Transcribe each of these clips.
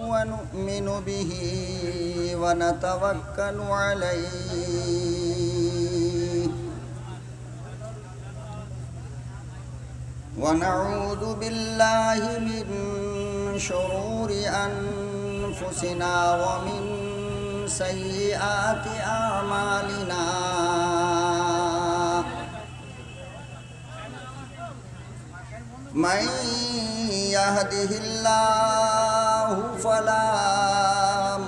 ونؤمن به ونتوكل عليه ونعوذ بالله من شرور أنفسنا ومن سيئات أعمالنا من يهده الله فلا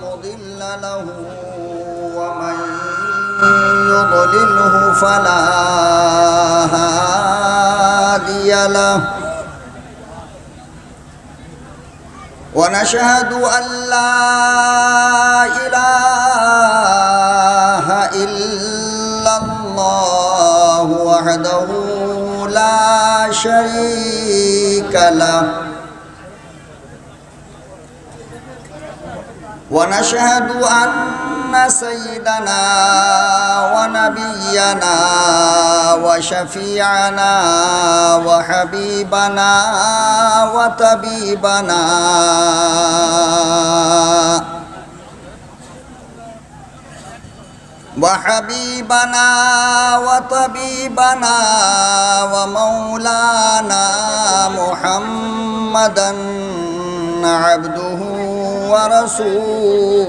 مضل له ومن يضلله فلا هادي له ونشهد أن لا إله إلا الله وحده لا شريك له ونشهد أن سيدنا ونبينا وشفيعنا وحبيبنا وطبيبنا ومولانا محمدا عبده ورسوله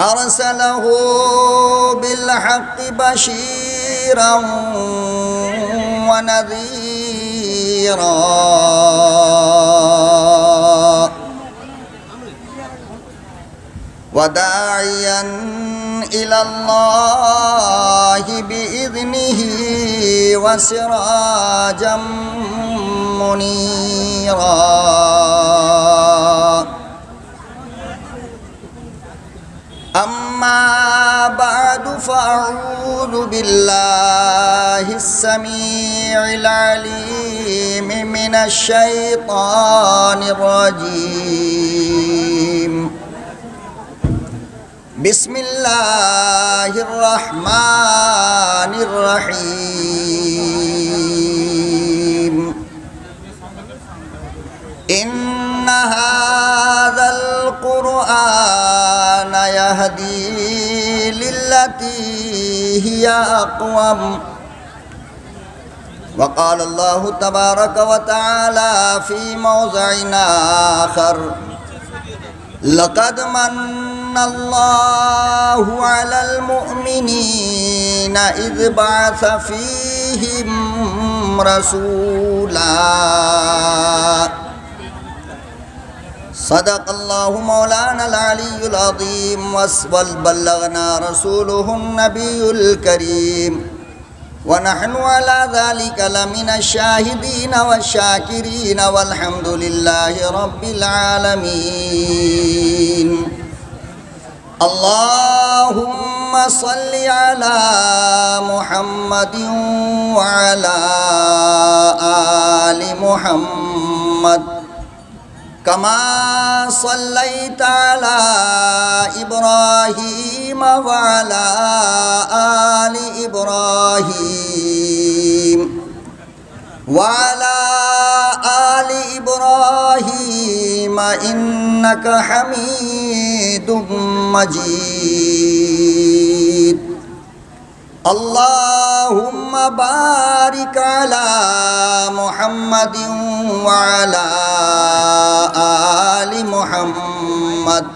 أرسله بالحق بشيرا ونذيرا وداعيا إلى الله بإذنه وسراجا منيرا أما بعد فأعوذ بالله السميع العليم من الشيطان الرجيم بسم الله الرحمن الرحيم إن هذا القرآن يهدي للتي هي أقوم وقال الله تبارك وتعالى في موضع آخر لقد من الله على المؤمنين إذ بعث فيهم رسولا صدق الله مولانا العلي العظيم وبلغنا رسوله النبي الكريم ونحن على ذلك لمن الشاهدين والشاكرين والحمد لله رب العالمين اللهم صل على محمد وعلى آل محمد كما صليت على إبراهيم وعلى آل إبراهيم وعلى آل إبراهيم إنك حميد مجيد اللهم بارك على محمد وعلى آل محمد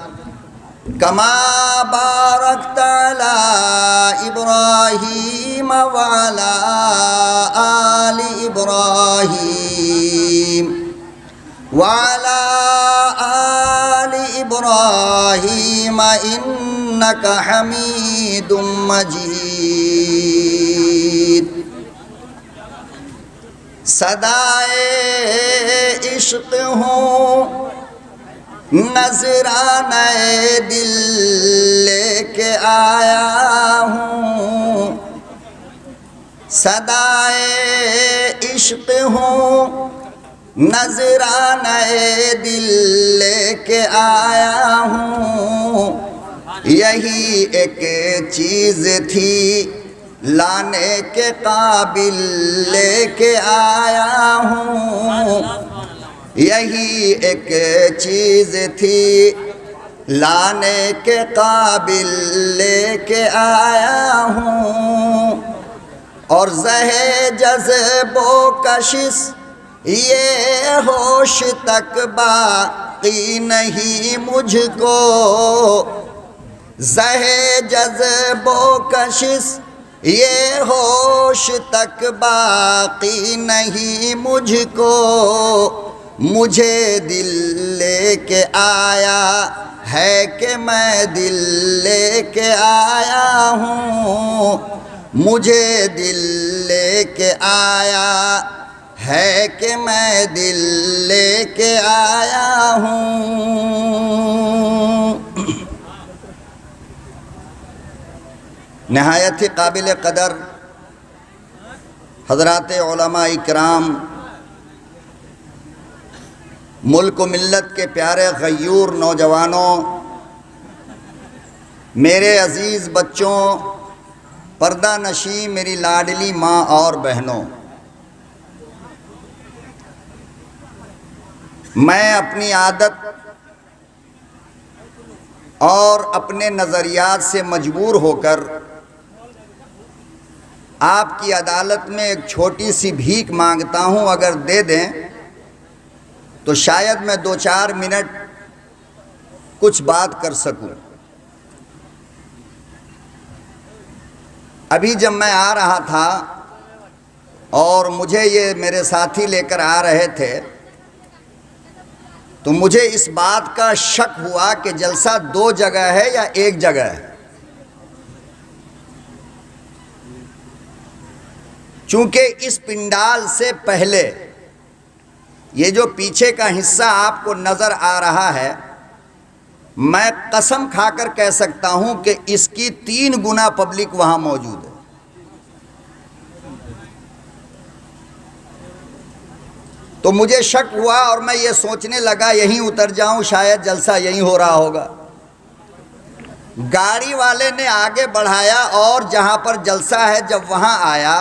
كما باركت على إبراهيم وعلى آل إبراهيم وعلى آل إبراهيم إنك حميد مجيد صدائے عشق ہوں نذرانے دل لے کے آیا ہوں صدائے عشق ہوں نذرانے دل لے کے آیا ہوں یہی ایک چیز تھی لانے کے قابل لے کے آیا ہوں، یہی ایک چیز تھی لانے کے قابل لے کے آیا ہوں، اور زہ جذب و کشش یہ ہوش تک باقی نہیں مجھ کو، زہ جذب و کشش یہ ہوش تک باقی نہیں مجھ کو، مجھے دل لے کے آیا ہے کہ میں دل لے کے آیا ہوں، مجھے دل لے کے آیا ہے کہ میں دل لے کے آیا ہوں۔ نہایت ہی قابل قدر حضرات علماء اکرام، ملک و ملت کے پیارے غیور نوجوانوں، میرے عزیز بچوں، پردہ نشین میری لاڈلی ماں اور بہنوں، میں اپنی عادت اور اپنے نظریات سے مجبور ہو کر آپ کی عدالت میں ایک چھوٹی سی بھیک مانگتا ہوں، اگر دے دیں تو شاید میں 2-4 منٹ کچھ بات کر سکوں۔ ابھی جب میں آ رہا تھا اور مجھے یہ میرے ساتھی لے کر آ رہے تھے تو مجھے اس بات کا شک ہوا کہ جلسہ 2 جگہ ہے یا 1 جگہ ہے، چونکہ اس پنڈال سے پہلے یہ جو پیچھے کا حصہ آپ کو نظر آ رہا ہے، میں قسم کھا کر کہہ سکتا ہوں کہ اس کی 3 گنا پبلک وہاں موجود ہے۔ تو مجھے شک ہوا اور میں یہ سوچنے لگا یہیں اتر جاؤں، شاید جلسہ یہیں ہو رہا ہوگا۔ گاڑی والے نے آگے بڑھایا اور جہاں پر جلسہ ہے جب وہاں آیا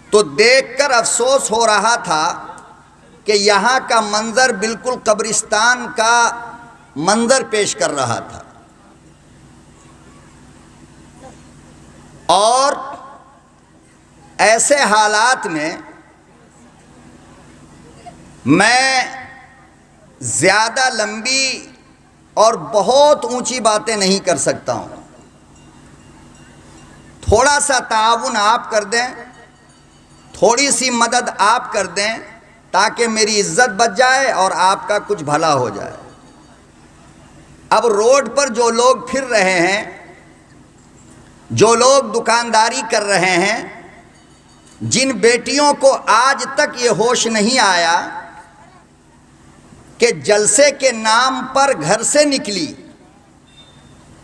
تو دیکھ کر افسوس ہو رہا تھا کہ یہاں کا منظر بالکل قبرستان کا منظر پیش کر رہا تھا، اور ایسے حالات میں میں زیادہ لمبی اور بہت اونچی باتیں نہیں کر سکتا ہوں۔ تھوڑا سا تعاون آپ کر دیں، تھوڑی سی مدد آپ کر دیں تاکہ میری عزت بچ جائے اور آپ کا کچھ بھلا ہو جائے۔ اب روڈ پر جو لوگ پھر رہے ہیں، جو لوگ دکانداری کر رہے ہیں، جن بیٹیوں کو آج تک یہ ہوش نہیں آیا کہ جلسے کے نام پر گھر سے نکلی،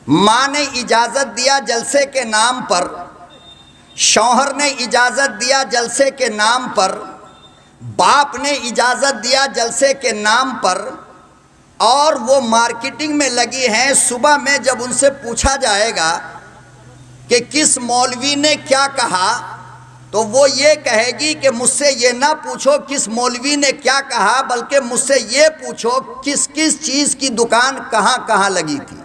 ماں نے اجازت دیا جلسے کے نام پر، شوہر نے اجازت دیا جلسے کے نام پر، باپ نے اجازت دیا جلسے کے نام پر، اور وہ مارکیٹنگ میں لگی ہیں۔ صبح میں جب ان سے پوچھا جائے گا کہ کس مولوی نے کیا کہا تو وہ یہ کہے گی کہ مجھ سے یہ نہ پوچھو کس مولوی نے کیا کہا، بلکہ مجھ سے یہ پوچھو کس کس چیز کی دکان کہاں کہاں لگی تھی۔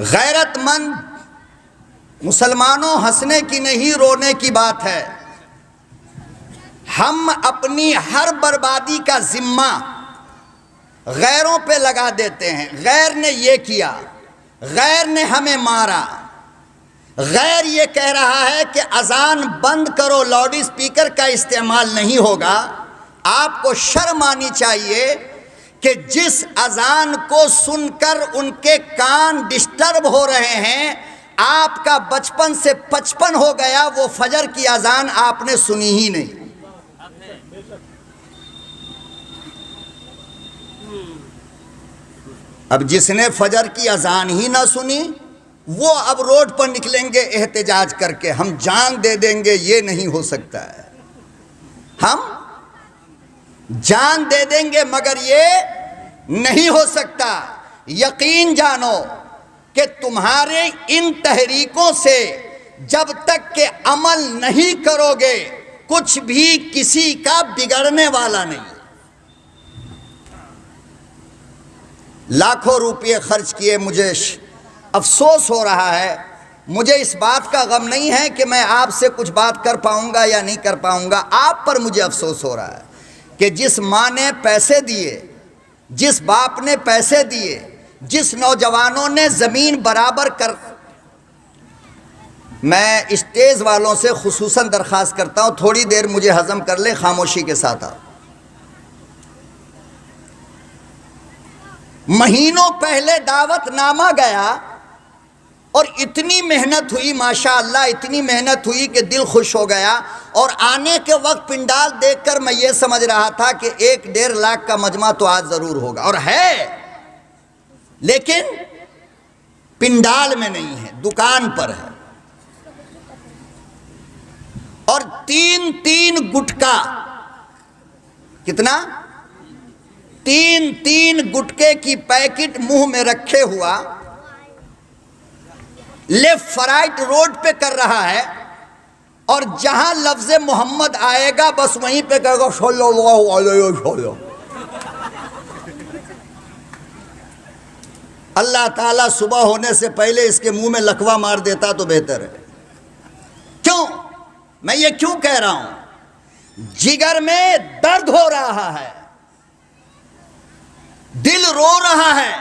غیرت مند مسلمانوں، ہنسنے کی نہیں رونے کی بات ہے۔ ہم اپنی ہر بربادی کا ذمہ غیروں پہ لگا دیتے ہیں۔ غیر نے یہ کیا، غیر نے ہمیں مارا، غیر یہ کہہ رہا ہے کہ اذان بند کرو، لاؤڈ اسپیکر کا استعمال نہیں ہوگا۔ آپ کو شرم آنی چاہیے کہ جس اذان کو سن کر ان کے کان ڈسٹرب ہو رہے ہیں، آپ کا بچپن سے 55 ہو گیا، وہ فجر کی اذان آپ نے سنی ہی نہیں۔ اب جس نے فجر کی اذان ہی نہ سنی وہ اب روڈ پر نکلیں گے احتجاج کر کے، ہم جان دے دیں گے، یہ نہیں ہو سکتا ہے۔ ہم جان دے دیں گے مگر یہ نہیں ہو سکتا۔ یقین جانو کہ تمہارے ان تحریکوں سے جب تک کہ عمل نہیں کرو گے کچھ بھی کسی کا بگڑنے والا نہیں۔ لاکھوں روپے خرچ کیے، مجھے افسوس ہو رہا ہے، مجھے اس بات کا غم نہیں ہے کہ میں آپ سے کچھ بات کر پاؤں گا یا نہیں کر پاؤں گا، آپ پر مجھے افسوس ہو رہا ہے کہ جس ماں نے پیسے دیے، جس باپ نے پیسے دیے، جس نوجوانوں نے زمین برابر کر، میں اسٹیج والوں سے خصوصاً درخواست کرتا ہوں تھوڑی دیر مجھے ہضم کر لیں، خاموشی کے ساتھ آؤ۔ مہینوں پہلے دعوت نامہ گیا اور اتنی محنت ہوئی، ماشاءاللہ اتنی محنت ہوئی کہ دل خوش ہو گیا، اور آنے کے وقت پنڈال دیکھ کر میں یہ سمجھ رہا تھا کہ 1-1.5 لاکھ کا مجمع تو آج ضرور ہوگا، اور ہے، لیکن پنڈال میں نہیں ہے، دکان پر ہے۔ اور 3 گٹکا، کتنا؟ 3 گٹکے کی پیکٹ منہ میں رکھے ہوا لیفٹ رائٹ روڈ پہ کر رہا ہے، اور جہاں لفظ محمد آئے گا بس وہیں پہ کہے گا صلی اللہ علیہ وسلم۔ اللہ تعالیٰ صبح ہونے سے پہلے اس کے منہ میں لکوہ مار دیتا تو بہتر ہے۔ کیوں؟ میں یہ کیوں کہہ رہا ہوں؟ جگر میں درد ہو رہا ہے، دل رو رہا ہے،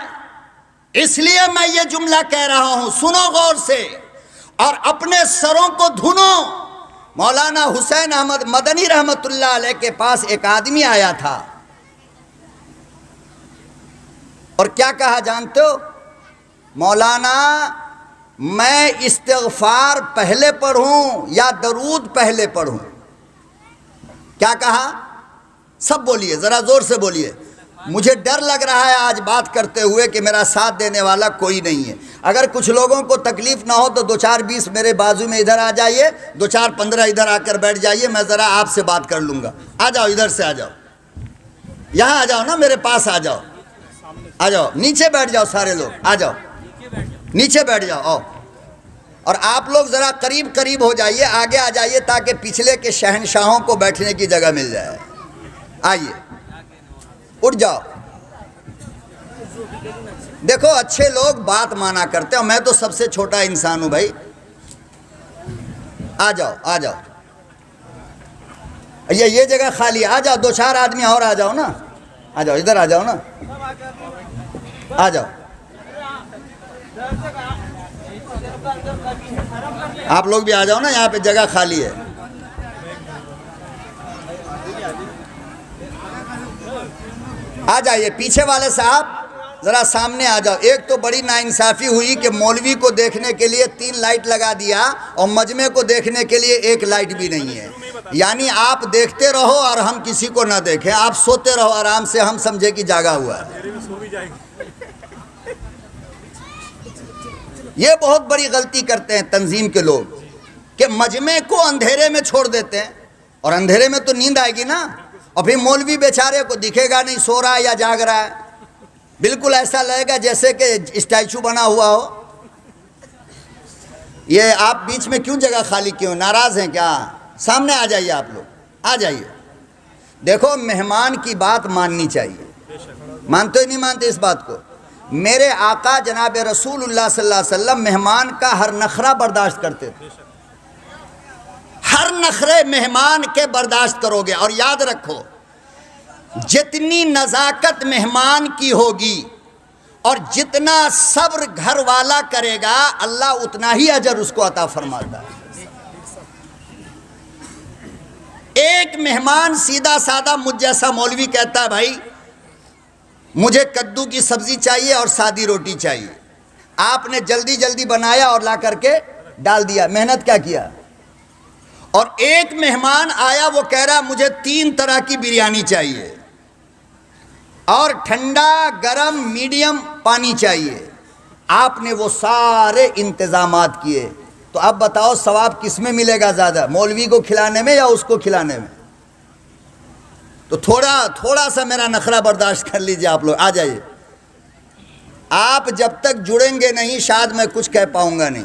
اس لیے میں یہ جملہ کہہ رہا ہوں، سنو غور سے اور اپنے سروں کو دھنو۔ مولانا حسین احمد مدنی رحمت اللہ علیہ کے پاس ایک آدمی آیا تھا، اور کیا کہا جانتے ہو؟ مولانا میں استغفار پہلے پڑھوں یا درود پہلے پڑھوں؟ کیا کہا؟ سب بولیے، ذرا زور سے بولیے، مجھے ڈر لگ رہا ہے آج بات کرتے ہوئے کہ میرا ساتھ دینے والا کوئی نہیں ہے۔ اگر کچھ لوگوں کو تکلیف نہ ہو تو 2-4-20 میرے بازو میں ادھر آ جائیے، 2-4-15 ادھر آ کر بیٹھ جائیے، میں ذرا آپ سے بات کر لوں گا۔ آ جاؤ، ادھر سے آ جاؤ، یہاں آ جاؤ نا، میرے پاس آ جاؤ، آ جاؤ، نیچے بیٹھ جاؤ، سارے لوگ آ جاؤ، نیچے بیٹھ جاؤ، آؤ۔ اور آپ لوگ ذرا قریب ہو جائیے، آگے آ جائیے تاکہ پچھلے کے شہنشاہوں کو بیٹھنے کی جگہ مل جائے۔ آئیے، اٹھ جاؤ۔ دیکھو اچھے لوگ بات مانا کرتے ہیں، میں تو سب سے چھوٹا انسان ہوں بھائی۔ آ جاؤ، آ جاؤ، یہ جگہ خالی ہے، آ جاؤ، 2-4 آدمی اور آ جاؤ نا، آ جاؤ، ادھر آ جاؤ نا، آ جاؤ۔ آپ لوگ بھی آ جاؤ نا، یہاں پہ جگہ خالی ہے۔ آ جائیے، پیچھے والے صاحب ذرا سامنے آ جاؤ۔ ایک تو بڑی ناانصافی ہوئی کہ مولوی کو دیکھنے کے لیے 3 لائٹ لگا دیا اور مجمع کو دیکھنے کے لیے 1 لائٹ بھی نہیں ہے، یعنی آپ دیکھتے رہو اور ہم کسی کو نہ دیکھیں، آپ سوتے رہو آرام سے، ہم سمجھے کہ جاگا ہوا ہے۔ یہ بہت بڑی غلطی کرتے ہیں تنظیم کے لوگ کہ مجمع کو اندھیرے میں چھوڑ دیتے ہیں، اور اندھیرے میں تو نیند آئے گی نا، اور پھر مولوی بیچارے کو دکھے گا نہیں سو رہا ہے یا جاگ رہا ہے، بالکل ایسا لگے گا جیسے کہ اسٹیچو بنا ہوا ہو۔ یہ آپ بیچ میں کیوں جگہ خالی کیوں؟ ناراض ہیں کیا؟ سامنے آ جائیے، آپ لوگ آ جائیے۔ دیکھو مہمان کی بات ماننی چاہیے، مانتے ہی نہیں مانتے اس بات کو؟ میرے آقا جناب رسول اللہ صلی اللہ علیہ وسلم مہمان کا ہر نخرہ برداشت کرتے تھے، ہر نخرے مہمان کے برداشت کرو گے، اور یاد رکھو جتنی نزاکت مہمان کی ہوگی اور جتنا صبر گھر والا کرے گا اللہ اتنا ہی اجر اس کو عطا فرماتا ہے۔ ایک مہمان سیدھا سادہ مجھ جیسا مولوی کہتا ہے بھائی مجھے کدو کی سبزی چاہیے اور سادی روٹی چاہیے، آپ نے جلدی جلدی بنایا اور لا کر کے ڈال دیا، محنت کیا کیا؟ اور ایک مہمان آیا وہ کہہ رہا مجھے 3 طرح کی بریانی چاہیے اور ٹھنڈا گرم میڈیم پانی چاہیے، آپ نے وہ سارے انتظامات کیے، تو اب بتاؤ ثواب کس میں ملے گا زیادہ، مولوی کو کھلانے میں یا اس کو کھلانے میں؟ تو تھوڑا سا میرا نخرہ برداشت کر لیجئے، آپ لوگ آ جائیے۔ آپ جب تک جڑیں گے نہیں شاید میں کچھ کہہ پاؤں گا نہیں.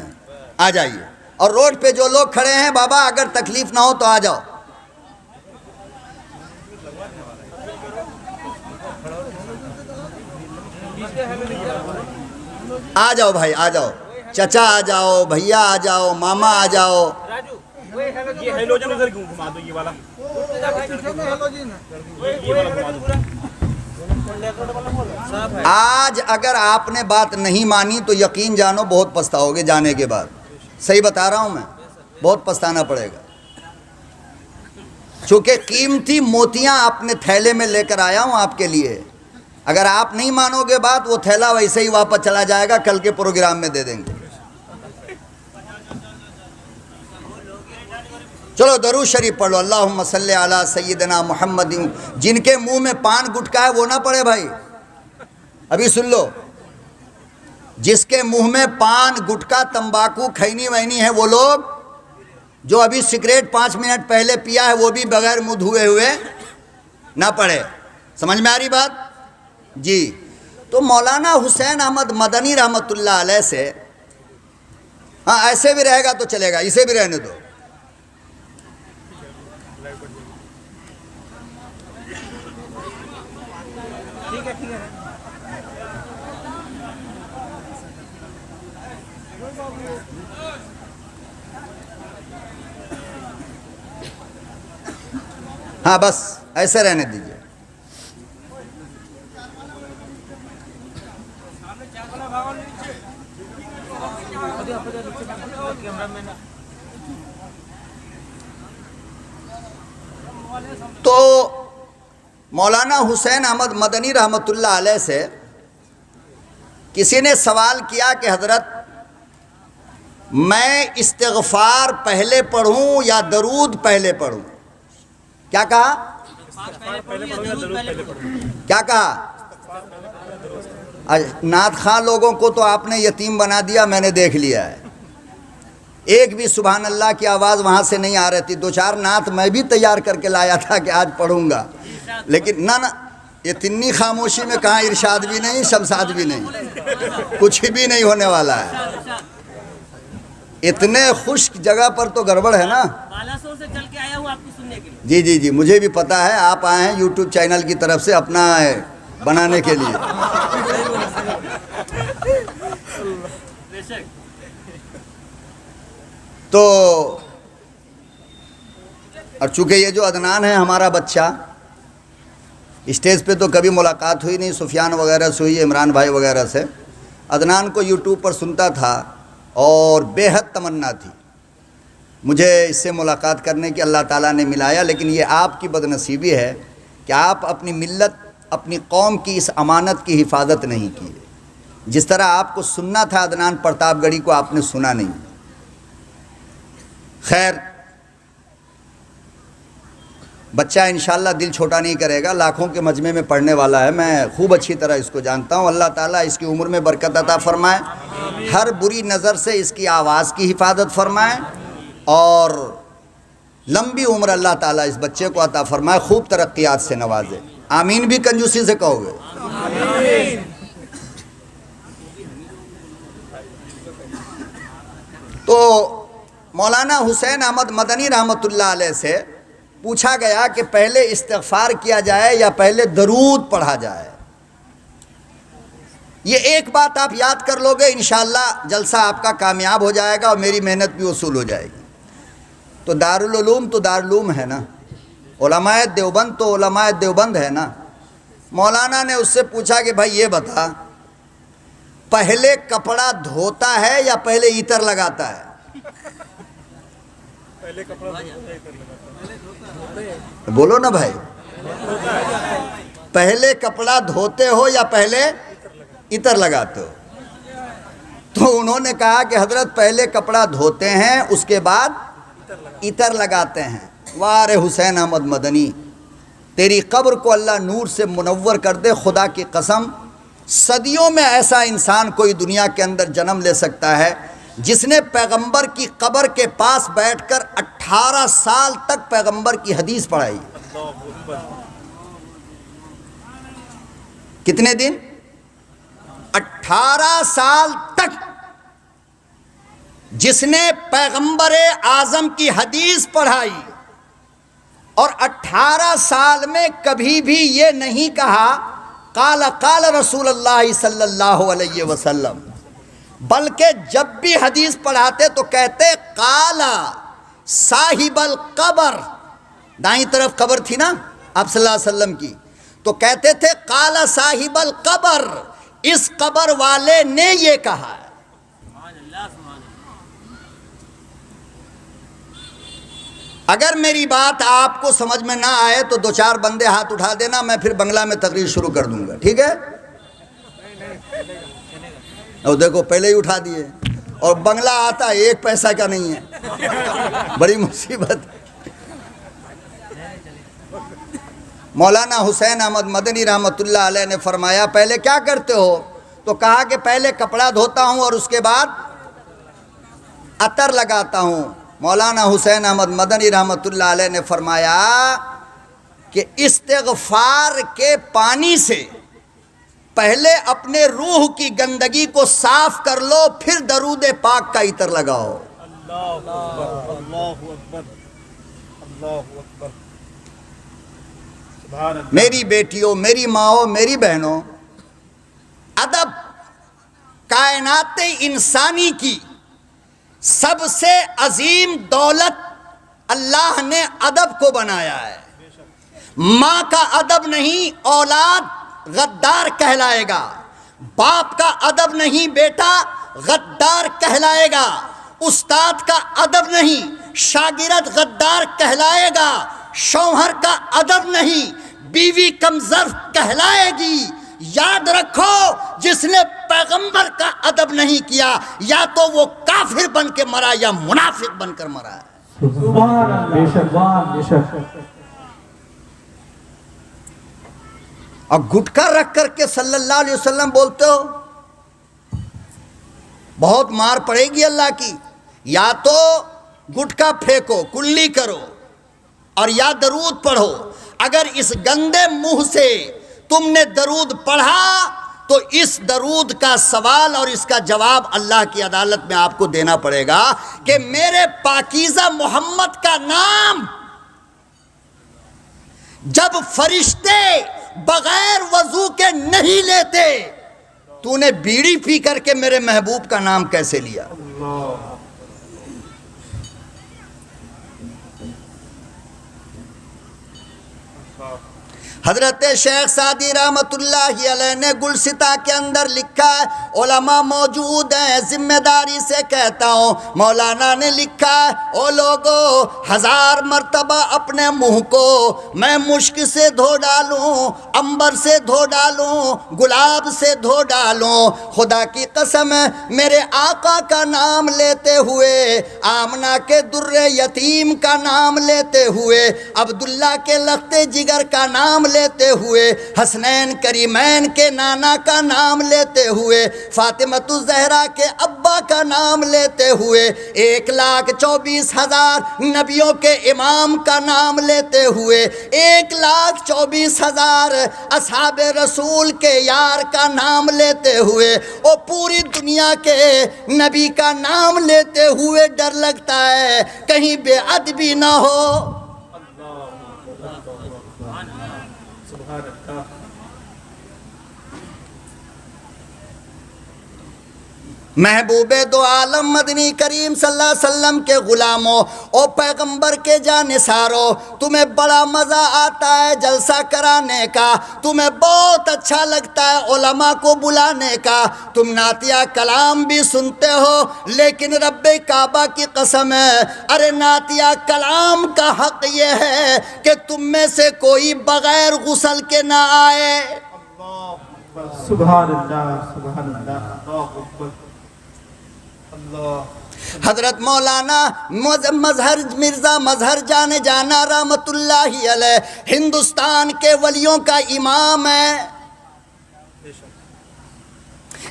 آ جائیے. اور روڈ پہ جو لوگ کھڑے ہیں بابا اگر تکلیف نہ ہو تو آ جاؤ. آ جاؤ بھائی آ جاؤ. چچا آ جاؤ, بھیا آ جاؤ, ماما آ جاؤ. آج اگر آپ نے بات نہیں مانی تو یقین جانو بہت پچھتاؤ گے جانے کے بعد. صحیح بتا رہا ہوں میں, بہت پچھتانا پڑے گا. چونکہ قیمتی موتیاں اپنے تھیلے میں لے کر آیا ہوں آپ کے لیے. اگر آپ نہیں مانو گے بات وہ تھیلا ویسے ہی واپس چلا جائے گا, کل کے پروگرام میں دے دیں گے. چلو درود شریف پڑھ لو. اللہم صلی علی سیدنا محمد. جن کے منہ میں پان گٹکا ہے وہ نہ پڑھے بھائی. ابھی سن لو, جس کے منہ میں پان گٹکا تمباکو کھینی وینی ہے وہ لوگ, جو ابھی سگریٹ 5 منٹ پہلے پیا ہے وہ بھی بغیر منہ دھوئے ہوئے نہ پڑھے. سمجھ میں آ رہی بات جی؟ تو مولانا حسین احمد مدنی رحمۃ اللہ علیہ سے, ہاں ایسے بھی رہے گا تو چلے گا, اسے بھی رہنے دو. ہاں بس ایسے رہنے دیجیے. تو مولانا حسین احمد مدنی رحمۃ اللہ علیہ سے کسی نے سوال کیا کہ حضرت میں استغفار پہلے پڑھوں یا درود پہلے پڑھوں؟ کیا کہا؟ کیا کہا؟ نعت خواں لوگوں کو تو آپ نے یتیم بنا دیا, میں نے دیکھ لیا ہے. ایک بھی سبحان اللہ کی آواز وہاں سے نہیں آ رہی تھی. 2-4 نعت میں بھی تیار کر کے لایا تھا کہ آج پڑھوں گا, لیکن نہ اتنی خاموشی میں کہاں ارشاد بھی نہیں, شمساد بھی نہیں, کچھ بھی نہیں ہونے والا ہے. اتنے خشک جگہ پر تو گڑبڑ ہے نا. جی جی جی مجھے بھی پتا ہے, آپ آئے ہیں یوٹیوب چینل کی طرف سے اپنا بنانے کے لیے. تو اور چونکہ یہ جو عدنان ہے ہمارا بچہ, اسٹیج پہ تو کبھی ملاقات ہوئی نہیں, سفیان وغیرہ سے ہوئی, عمران بھائی وغیرہ سے. عدنان کو یوٹیوب پر سنتا تھا اور بے حد تمنا تھی مجھے اس سے ملاقات کرنے کی, اللہ تعالیٰ نے ملایا. لیکن یہ آپ کی بدنصیبی ہے کہ آپ اپنی ملت, اپنی قوم کی اس امانت کی حفاظت نہیں کی. جس طرح آپ کو سننا تھا عدنان پرتاپ گڑھی کو, آپ نے سنا نہیں. خیر, بچہ انشاءاللہ دل چھوٹا نہیں کرے گا, لاکھوں کے مجمع میں پڑھنے والا ہے, میں خوب اچھی طرح اس کو جانتا ہوں. اللہ تعالیٰ اس کی عمر میں برکت عطا فرمائے, ہر بری نظر سے اس کی آواز کی حفاظت فرمائے, اور لمبی عمر اللہ تعالیٰ اس بچے کو عطا فرمائے, خوب ترقیات سے نوازے. آمین بھی کنجوسی سے کہو گے. تو مولانا حسین احمد مدنی رحمۃ اللہ علیہ سے پوچھا گیا کہ پہلے استغفار کیا جائے یا پہلے درود پڑھا جائے. یہ ایک بات آپ یاد کر لو گے, انشاءاللہ جلسہ آپ کا کامیاب ہو جائے گا اور میری محنت بھی وصول ہو جائے گی. تو دارالعلوم تو دارالعلوم ہے نا, علماء دیوبند تو علماء دیوبند ہے نا. مولانا نے اس سے پوچھا کہ بھائی یہ بتا, پہلے کپڑا دھوتا ہے یا پہلے عطر لگاتا ہے؟ بولو نا بھائی, پہلے کپڑا دھوتے ہو یا پہلے عطر لگاتے ہو؟ تو انہوں نے کہا کہ حضرت پہلے کپڑا دھوتے ہیں اس کے بعد عطر لگاتے ہیں. واہ رے حسین احمد مدنی, تیری قبر کو اللہ نور سے منور کر دے. خدا کی قسم, صدیوں میں ایسا انسان کوئی دنیا کے اندر جنم لے سکتا ہے جس نے پیغمبر کی قبر کے پاس بیٹھ کر 18 سال تک پیغمبر کی حدیث پڑھائی. کتنے دن؟ 18 سال تک جس نے پیغمبر اعظم کی حدیث پڑھائی اور 18 سال میں کبھی بھی یہ نہیں کہا قال قال رسول اللہ صلی اللہ علیہ وسلم، بلکہ جب بھی حدیث پڑھاتے تو کہتے قال صاحب القبر، دائیں طرف قبر تھی نا آپ صلی اللہ علیہ وسلم کی، تو کہتے تھے قال صاحب القبر، اس قبر والے نے یہ کہا ہے۔ اگر میری بات آپ کو سمجھ میں نہ آئے تو 2-4 بندے ہاتھ اٹھا دینا، میں پھر بنگلہ میں تقریر شروع کر دوں گا، ٹھیک ہے؟ اور دیکھو پہلے ہی اٹھا دیے، اور بنگلہ آتا 1 پیسہ کا نہیں ہے، بڑی مصیبت۔ مولانا حسین احمد مدنی رحمۃ اللہ علیہ نے فرمایا پہلے کیا کرتے ہو؟ تو کہا کہ پہلے کپڑا دھوتا ہوں اور اس کے بعد عطر لگاتا ہوں۔ مولانا حسین احمد مدنی رحمۃ اللہ علیہ نے فرمایا کہ استغفار کے پانی سے پہلے اپنے روح کی گندگی کو صاف کر لو، پھر درود پاک کا عطر لگاؤ۔ میری بیٹیوں، میری ماؤں، میری بہنوں، ادب کائنات انسانی کی سب سے عظیم دولت اللہ نے ادب کو بنایا ہے۔ ماں کا ادب نہیں اولاد غدار کہلائے گا، باپ کا ادب نہیں بیٹا غدار کہلائے گا، استاد کا ادب نہیں شاگرد غدار کہلائے گا، شوہر کا ادب نہیں بیوی کمظرف کہلائے گی۔ یاد رکھو جس نے پیغمبر کا ادب نہیں کیا یا تو وہ کافر بن کے مرا یا منافق بن کر مرا ہے۔ سبحان اللہ، بے شک بے شک۔ اور گٹکا رکھ کر کے صلی اللہ علیہ وسلم بولتے ہو، بہت مار پڑے گی اللہ کی۔ یا تو گٹکا پھینکو، کلی کرو، اور یا درود پڑھو۔ اگر اس گندے منہ سے تم نے درود پڑھا تو اس درود کا سوال اور اس کا جواب اللہ کی عدالت میں آپ کو دینا پڑے گا کہ میرے پاکیزہ محمد کا نام جب فرشتے بغیر وضو کے نہیں لیتے، تو نے بیڑی پی کر کے میرے محبوب کا نام کیسے لیا؟ حضرت شیخ سعدی رحمت اللہ علیہ نے گلستہ کے اندر لکھا ہے، علماء موجود ہیں ذمہ داری سے کہتا ہوں، مولانا نے لکھا ہے او لوگو 1000 مرتبہ اپنے منہ کو میں مشک سے دھو ڈالوں، عنبر سے دھو ڈالوں، گلاب سے دھو ڈالوں، خدا کی قسم ہے میرے آقا کا نام لیتے ہوئے، آمنہ کے در یتیم کا نام لیتے ہوئے، عبداللہ کے لخت جگر کا نام لیتے ہوئے، حسنین کریمین کے نانا کا نام لیتے ہوئے، فاطمۃ الزہرا کے ابا کا نام لیتے ہوئے، 1,24,000 نبیوں کے امام کا نام لیتے ہوئے، 1,24,000 اصحاب رسول کے یار کا نام لیتے ہوئے، اور پوری دنیا کے نبی کا نام لیتے ہوئے ڈر لگتا ہے کہیں بے ادبی نہ ہو۔ محبوب دو عالم مدنی کریم صلی اللہ علیہ وسلم کے غلاموں اور پیغمبر کے جانثاروں، تمہیں بڑا مزہ آتا ہے جلسہ کرانے کا، تمہیں بہت اچھا لگتا ہے علماء کو بلانے کا، تم نعتیہ کلام بھی سنتے ہو، لیکن رب کعبہ کی قسم ہے، ارے نعتیہ کلام کا حق یہ ہے کہ تم میں سے کوئی بغیر غسل کے نہ آئے۔ سبحان اللہ، سبحان اللہ، اللہ اکبر۔ حضرت مولانا مظہر مرزا مظہر جانے جانا رحمت اللہ علیہ ہندوستان کے ولیوں کا امام ہے،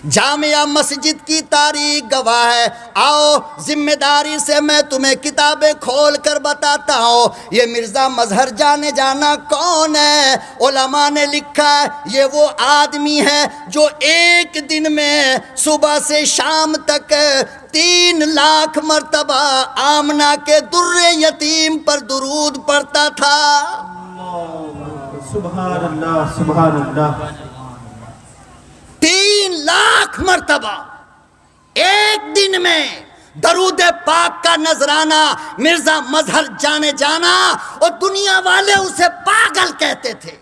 جامعہ مسجد کی تاریخ گواہ ہے۔ آؤ ذمہ داری سے میں تمہیں کتابیں کھول کر بتاتا ہوں یہ مرزا مظہر جانے جانا کون ہے۔ علماء نے لکھا ہے یہ وہ آدمی ہے جو ایک دن میں صبح سے شام تک 3 لاکھ مرتبہ آمنہ کے در یتیم پر درود پڑھتا تھا۔ سبحان اللہ سبحان اللہ۔ 3 لاکھ مرتبہ ایک دن میں درود پاک کا نذرانہ مرزا مظہر جانے جانا، اور دنیا والے اسے پاگل کہتے تھے۔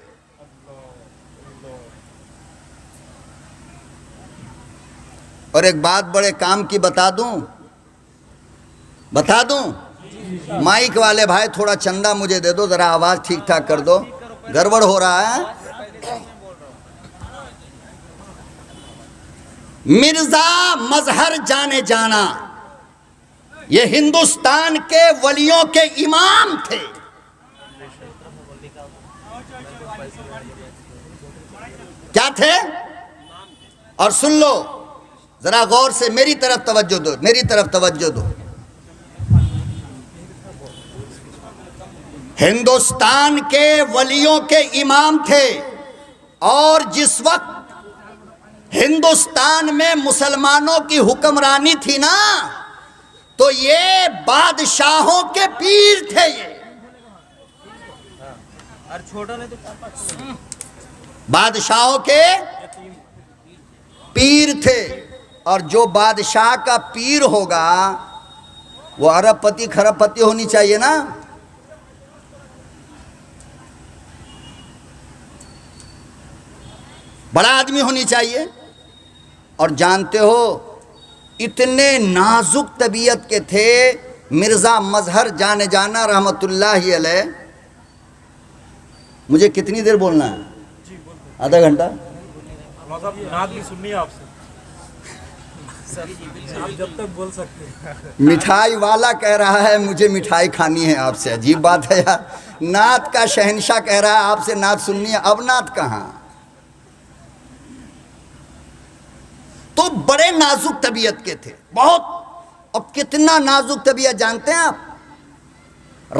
اور ایک بات بڑے کام کی بتا دوں مائک والے بھائی تھوڑا چندہ مجھے دے دو، ذرا آواز ٹھیک ٹھاک کر دو، گڑبڑ ہو رہا ہے۔ مرزا مظہر جانے جانا یہ ہندوستان کے ولیوں کے امام تھے۔ کیا تھے؟ اور سن لو ذرا غور سے، میری طرف توجہ دو۔ ہندوستان کے ولیوں کے امام تھے، اور جس وقت ہندوستان میں مسلمانوں کی حکمرانی تھی نا، تو یہ بادشاہوں کے پیر تھے۔ بادشاہوں کے پیر تھے، اور جو بادشاہ کا پیر ہوگا وہ ارب پتی خرب پتی ہونی چاہیے نا۔ بڑا آدمی ہونی چاہیے۔ اور جانتے ہو اتنے نازک طبیعت کے تھے مرزا مظہر جانے جانا رحمت اللہ علیہ۔ مجھے کتنی دیر بولنا ہے؟ آدھا گھنٹہ؟ جب تک بول سکتے۔ مٹھائی والا کہہ رہا ہے مجھے مٹھائی کھانی ہے آپ سے، عجیب بات ہے یار۔ نعت کا شہنشاہ کہہ رہا ہے آپ سے نعت سننی ہے، اب نعت کہاں؟ تو بڑے نازک طبیعت کے تھے بہت۔ اور کتنا نازک طبیعت جانتے ہیں آپ؟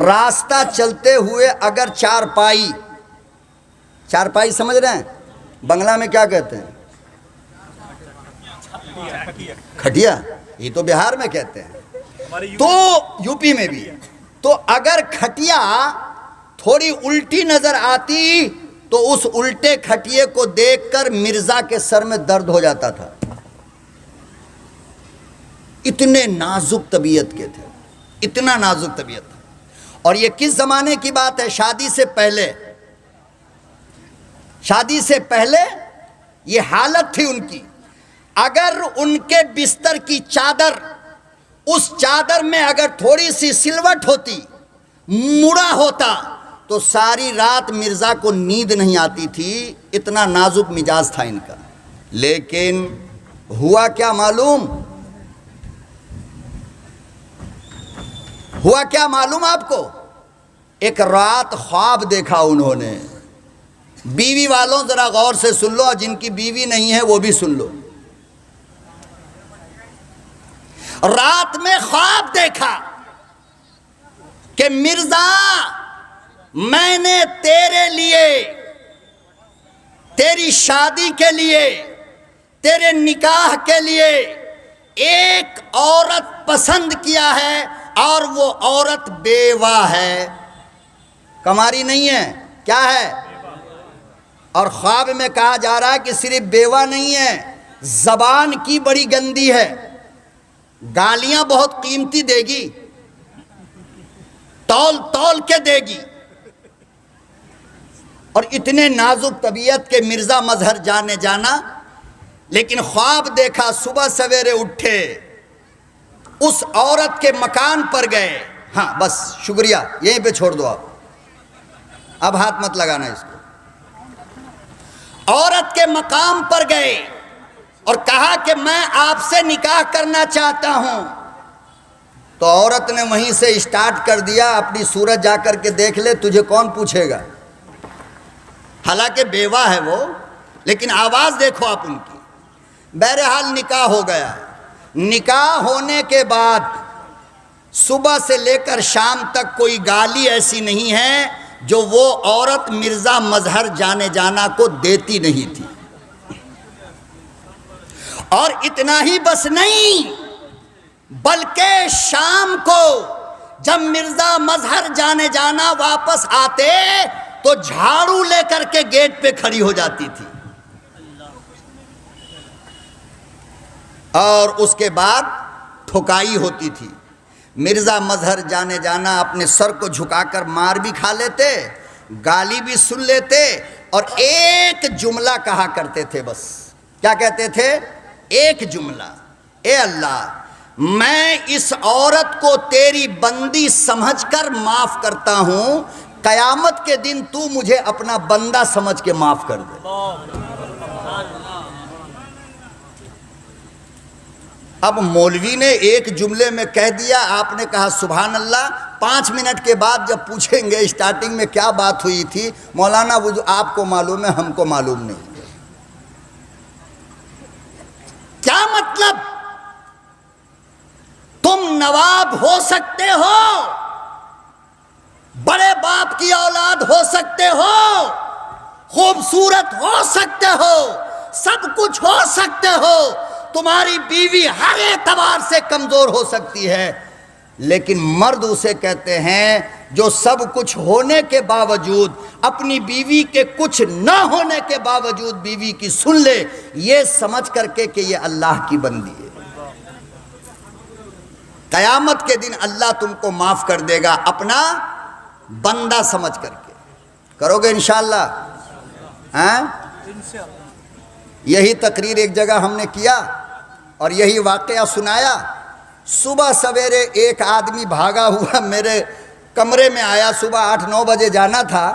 راستہ چلتے ہوئے اگر چارپائی سمجھ رہے ہیں؟ بنگلہ میں کیا کہتے ہیں؟ کھٹیا، یہ تو بہار میں کہتے ہیں، تو یو پی میں بھی۔ تو اگر کھٹیا تھوڑی الٹی نظر آتی تو اس الٹے کھٹیے کو دیکھ کر مرزا کے سر میں درد ہو جاتا تھا۔ اتنے نازک طبیعت کے تھے، اتنا نازک طبیعت تھا۔ اور یہ کس زمانے کی بات ہے؟ شادی سے پہلے یہ حالت تھی ان کی۔ اگر ان کے بستر کی چادر، اس چادر میں اگر تھوڑی سی سلوٹ ہوتی، مڑا ہوتا، تو ساری رات مرزا کو نیند نہیں آتی تھی، اتنا نازک مزاج تھا ان کا۔ لیکن ہوا کیا معلوم آپ کو؟ ایک رات خواب دیکھا انہوں نے۔ بیوی والوں ذرا غور سے سن لو، اور جن کی بیوی نہیں ہے وہ بھی سن لو۔ رات میں خواب دیکھا کہ مرزا میں نے تیرے لیے، تیری شادی کے لیے، تیرے نکاح کے لیے ایک عورت پسند کیا ہے، اور وہ عورت بیوہ ہے، کماری نہیں ہے، کیا ہے؟ اور خواب میں کہا جا رہا ہے کہ صرف بیوہ نہیں ہے، زبان کی بڑی گندی ہے، گالیاں بہت قیمتی دے گی، تول کے دے گی۔ اور اتنے نازک طبیعت کے مرزا مظہر جانے جانا، لیکن خواب دیکھا، صبح سویرے اٹھے، اس عورت کے مکان پر گئے۔ ہاں بس شکریہ، یہیں پہ چھوڑ دو، اب ہاتھ مت لگانا اس کو۔ عورت کے مقام پر گئے اور کہا کہ میں آپ سے نکاح کرنا چاہتا ہوں۔ تو عورت نے وہیں سے اسٹارٹ کر دیا، اپنی صورت جا کر کے دیکھ لے، تجھے کون پوچھے گا۔ حالانکہ بیوہ ہے وہ، لیکن آواز دیکھو آپ ان کی۔ بہرحال نکاح ہو گیا۔ نکاح ہونے کے بعد صبح سے لے کر شام تک کوئی گالی ایسی نہیں ہے جو وہ عورت مرزا مظہر جانے جانا کو دیتی نہیں تھی. اور اتنا ہی بس نہیں، بلکہ شام کو جب مرزا مظہر جانے جانا واپس آتے تو جھاڑو لے کر کے گیٹ پہ کھڑی ہو جاتی تھی. اور اس کے بعد ٹھکائی ہوتی تھی. مرزا مظہر جانے جانا اپنے سر کو جھکا کر مار بھی کھا لیتے، گالی بھی سن لیتے، اور ایک جملہ کہا کرتے تھے. بس کیا کہتے تھے؟ ایک جملہ، اے اللہ میں اس عورت کو تیری بندی سمجھ کر معاف کرتا ہوں، قیامت کے دن تو مجھے اپنا بندہ سمجھ کے معاف کر دے. اب مولوی نے ایک جملے میں کہہ دیا، آپ نے کہا سبحان اللہ. 5 منٹ کے بعد جب پوچھیں گے اسٹارٹنگ میں کیا بات ہوئی تھی، مولانا وہ جو آپ کو معلوم ہے ہم کو معلوم نہیں. کیا مطلب؟ تم نواب ہو سکتے ہو، بڑے باپ کی اولاد ہو سکتے ہو، خوبصورت ہو سکتے ہو، سب کچھ ہو سکتے ہو، تمہاری بیوی ہر اعتبار سے کمزور ہو سکتی ہے، لیکن مرد اسے کہتے ہیں جو سب کچھ ہونے کے باوجود اپنی بیوی کے کچھ نہ ہونے کے باوجود بیوی کی سن لے، یہ سمجھ کر کے کہ یہ اللہ کی بندی ہے. قیامت کے دن اللہ تم کو معاف کر دے گا اپنا بندہ سمجھ کر کے. کرو گے انشاءاللہ؟ یہی تقریر ایک جگہ ہم نے کیا اور یہی واقعہ سنایا. صبح سویرے ایک آدمی بھاگا ہوا میرے کمرے میں آیا، صبح 8-9 بجے جانا تھا،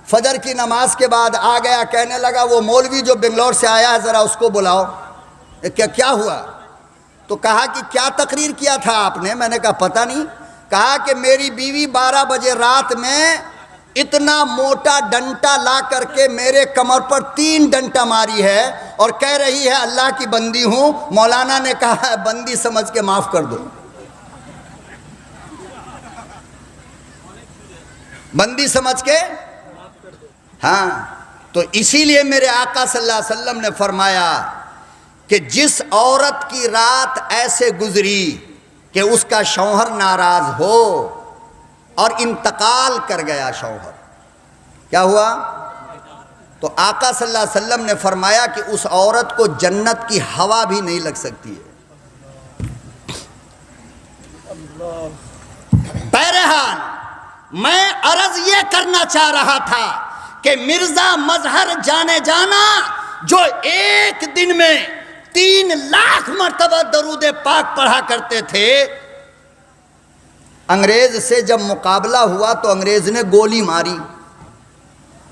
فجر کی نماز کے بعد آ گیا، کہنے لگا وہ مولوی جو بنگلور سے آیا ہے ذرا اس کو بلاؤ. کیا ہوا؟ تو کہا کہ کیا تقریر کیا تھا آپ نے؟ میں نے کہا پتہ نہیں. کہا کہ میری بیوی 12 بجے رات میں اتنا موٹا ڈنٹا لا کر کے میرے کمر پر 3 ڈنٹا ماری ہے اور کہہ رہی ہے اللہ کی بندی ہوں. مولانا نے کہا ہے بندی سمجھ کے معاف کر دو. بندی سمجھ کے ہاں. تو اسی لیے میرے آقا صلی اللہ علیہ وسلم نے فرمایا کہ جس عورت کی رات ایسے گزری کہ اس کا شوہر ناراض ہو اور انتقال کر گیا شوہر، کیا ہوا؟ تو آقا صلی اللہ علیہ وسلم نے فرمایا کہ اس عورت کو جنت کی ہوا بھی نہیں لگ سکتی ہے. بہرحال میں عرض یہ کرنا چاہ رہا تھا کہ مرزا مظہر جانے جانا جو ایک دن میں 3 لاکھ مرتبہ درود پاک پڑھا کرتے تھے، انگریز سے جب مقابلہ ہوا تو انگریز نے گولی ماری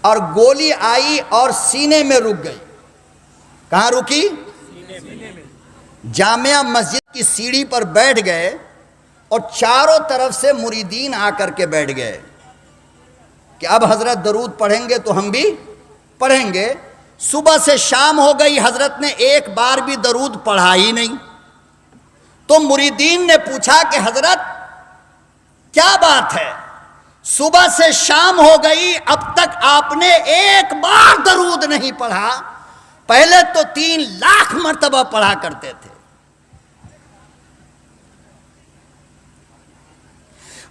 اور گولی آئی اور سینے میں رک گئی. کہاں رکی؟ جامعہ مسجد کی سیڑھی پر بیٹھ گئے اور چاروں طرف سے مریدین آ کر کے بیٹھ گئے کہ اب حضرت درود پڑھیں گے تو ہم بھی پڑھیں گے. صبح سے شام ہو گئی، حضرت نے ایک بار بھی درود پڑھا ہی نہیں. تو مریدین نے پوچھا کہ حضرت کیا بات ہے؟ صبح سے شام ہو گئی، اب تک آپ نے ایک بار درود نہیں پڑھا، پہلے تو 3 لاکھ مرتبہ پڑھا کرتے تھے.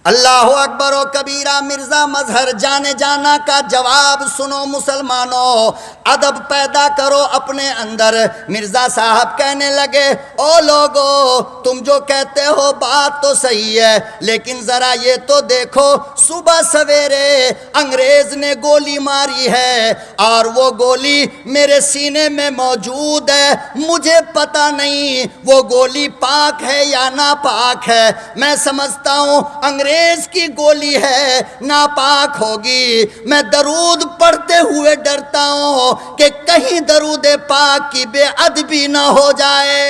اللہ اکبر و کبیرہ. مرزا مظہر جانے جانا کا جواب سنو مسلمانوں، ادب پیدا کرو اپنے اندر. مرزا صاحب کہنے لگے او لوگو تم جو کہتے ہو بات تو صحیح ہے، لیکن ذرا یہ تو دیکھو صبح سویرے انگریز نے گولی ماری ہے اور وہ گولی میرے سینے میں موجود ہے. مجھے پتہ نہیں وہ گولی پاک ہے یا ناپاک ہے. میں سمجھتا ہوں انگریز کی گولی ہے، ناپاک ہوگی. میں درود پڑھتے ہوئے ڈرتا ہوں کہ کہیں درود پاک کی بے ادبی نہ ہو جائے.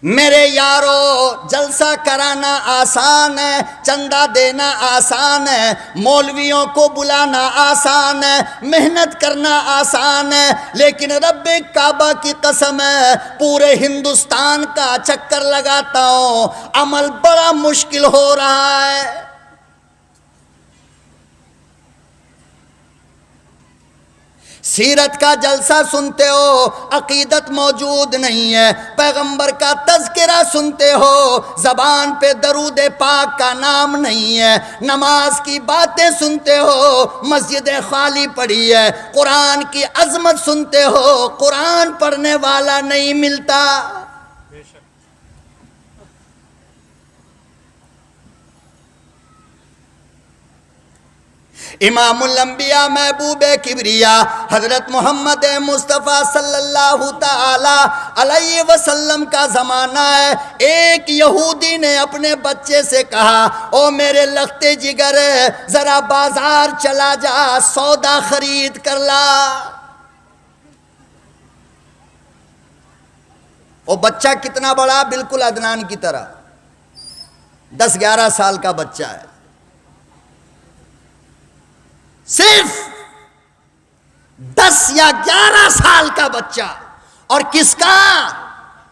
میرے یارو جلسہ کرانا آسان ہے، چندہ دینا آسان ہے، مولویوں کو بلانا آسان ہے، محنت کرنا آسان ہے، لیکن رب کعبہ کی قسم ہے پورے ہندوستان کا چکر لگاتا ہوں، عمل بڑا مشکل ہو رہا ہے۔ سیرت کا جلسہ سنتے ہو، عقیدت موجود نہیں ہے، پیغمبر کا تذکرہ سنتے ہو، زبان پہ درود پاک کا نام نہیں ہے، نماز کی باتیں سنتے ہو، مسجد خالی پڑی ہے، قرآن کی عظمت سنتے ہو، قرآن پڑھنے والا نہیں ملتا۔ امام الانبیاء محبوب کبریا حضرت محمد مصطفیٰ صلی اللہ تعالی علیہ وسلم کا زمانہ ہے۔ ایک یہودی نے اپنے بچے سے کہا، او میرے لختے جگر ذرا بازار چلا جا، سودا خرید کر لا۔ وہ بچہ کتنا بڑا؟ بالکل عدنان کی طرح، 10-11 سال کا بچہ ہے، صرف 10 یا 11 سال کا بچہ، اور کس کا؟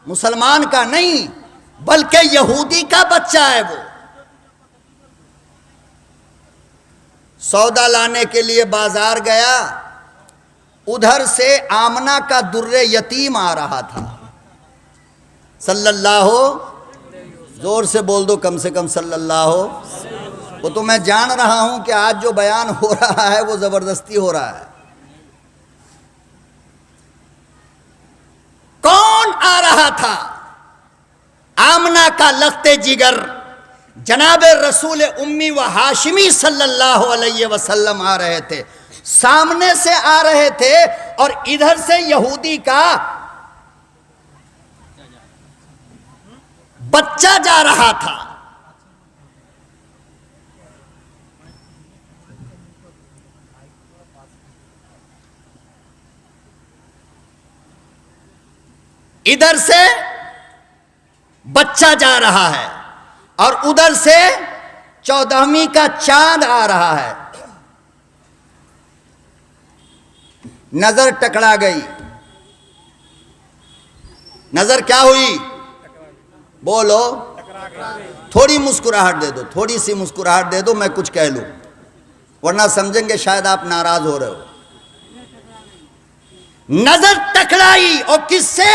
مسلمان کا نہیں بلکہ یہودی کا بچہ ہے۔ وہ سودا لانے کے لیے بازار گیا، ادھر سے آمنہ کا در یتیم آ رہا تھا، صلی اللہ، زور سے بول دو کم سے کم صلی اللہ۔ وہ تو میں جان رہا ہوں کہ آج جو بیان ہو رہا ہے وہ زبردستی ہو رہا ہے۔ کون آ رہا تھا؟ آمنہ کا لخت جگر جناب رسول امی و ہاشمی صلی اللہ علیہ وسلم آ رہے تھے، سامنے سے آ رہے تھے، اور ادھر سے یہودی کا بچہ جا رہا تھا۔ ادھر سے بچہ جا رہا ہے اور ادھر سے 14ویں کا چاند آ رہا ہے۔ نظر ٹکرا گئی۔ نظر کیا ہوئی؟ بولو، تھوڑی مسکراہٹ دے دو، تھوڑی سی مسکراہٹ دے دو، میں کچھ کہہ لوں، ورنہ سمجھیں گے شاید آپ ناراض ہو رہے ہو۔ نظر ٹکرائی، اور کس سے؟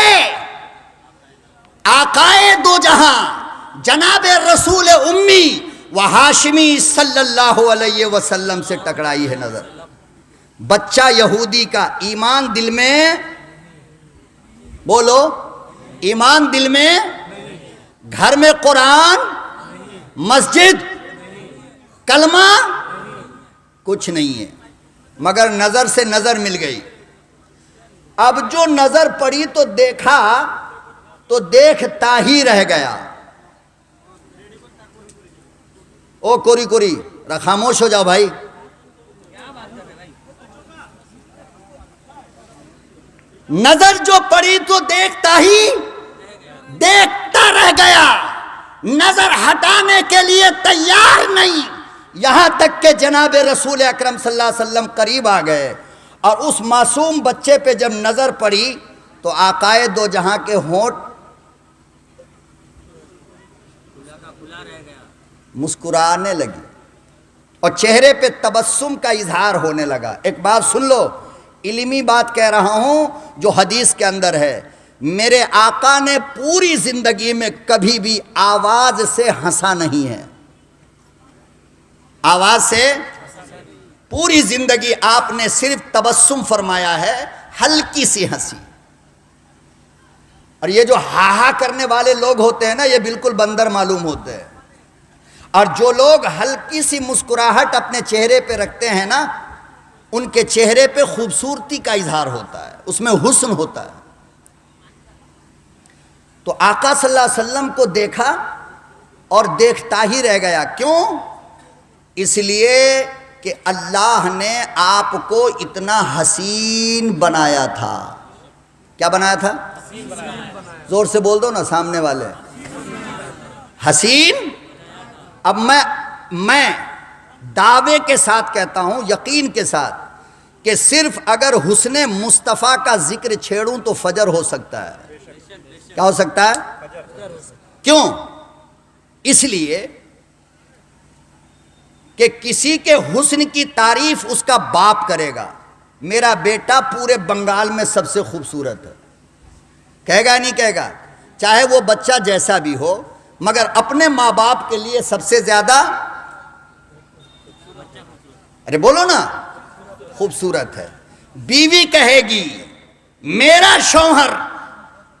آقائے دو جہاں جناب رسول امی و ہاشمی صلی اللہ علیہ وسلم سے ٹکرائی ہے نظر۔ بچہ یہودی کا، ایمان دل میں، بولو، ایمان دل میں، گھر میں قرآن، مسجد، کلمہ کچھ نہیں ہے، مگر نظر سے نظر مل گئی۔ اب جو نظر پڑی تو دیکھا تو دیکھتا ہی رہ گیا۔ او کوری کوری، خاموش ہو جاؤ بھائی۔ نظر جو پڑی تو دیکھتا رہ گیا، نظر ہٹانے کے لیے تیار نہیں، یہاں تک کہ جناب رسول اکرم صلی اللہ علیہ وسلم قریب آ گئے، اور اس معصوم بچے پہ جب نظر پڑی تو آقائے دو جہاں کے ہونٹ مسکرانے لگی، اور چہرے پہ تبسم کا اظہار ہونے لگا۔ ایک بات سن لو، علمی بات کہہ رہا ہوں جو حدیث کے اندر ہے۔ میرے آقا نے پوری زندگی میں کبھی بھی آواز سے ہنسا نہیں ہے، آواز سے پوری زندگی آپ نے صرف تبسم فرمایا ہے، ہلکی سی ہنسی۔ اور یہ جو ہاہا کرنے والے لوگ ہوتے ہیں نا، یہ بالکل بندر معلوم ہوتے ہیں، اور جو لوگ ہلکی سی مسکراہٹ اپنے چہرے پہ رکھتے ہیں نا، ان کے چہرے پہ خوبصورتی کا اظہار ہوتا ہے، اس میں حسن ہوتا ہے۔ تو آقا صلی اللہ علیہ وسلم کو دیکھا اور دیکھتا ہی رہ گیا۔ کیوں؟ اس لیے کہ اللہ نے آپ کو اتنا حسین بنایا تھا۔ کیا بنایا تھا؟ زور سے بول دو نا سامنے والے. حسین. اب میں دعوے کے ساتھ کہتا ہوں، یقین کے ساتھ، کہ صرف اگر حسن مصطفیٰ کا ذکر چھیڑوں تو فجر ہو سکتا ہے. کیا ہو سکتا ہے؟ کیوں؟ اس لیے کہ کسی کے حسن کی تعریف اس کا باپ کرے گا. میرا بیٹا پورے بنگال میں سب سے خوبصورت ہے، کہے گا نہیں کہے گا؟ چاہے وہ بچہ جیسا بھی ہو، مگر اپنے ماں باپ کے لیے سب سے زیادہ، ارے بولو نا، خوبصورت ہے. بیوی کہے گی میرا شوہر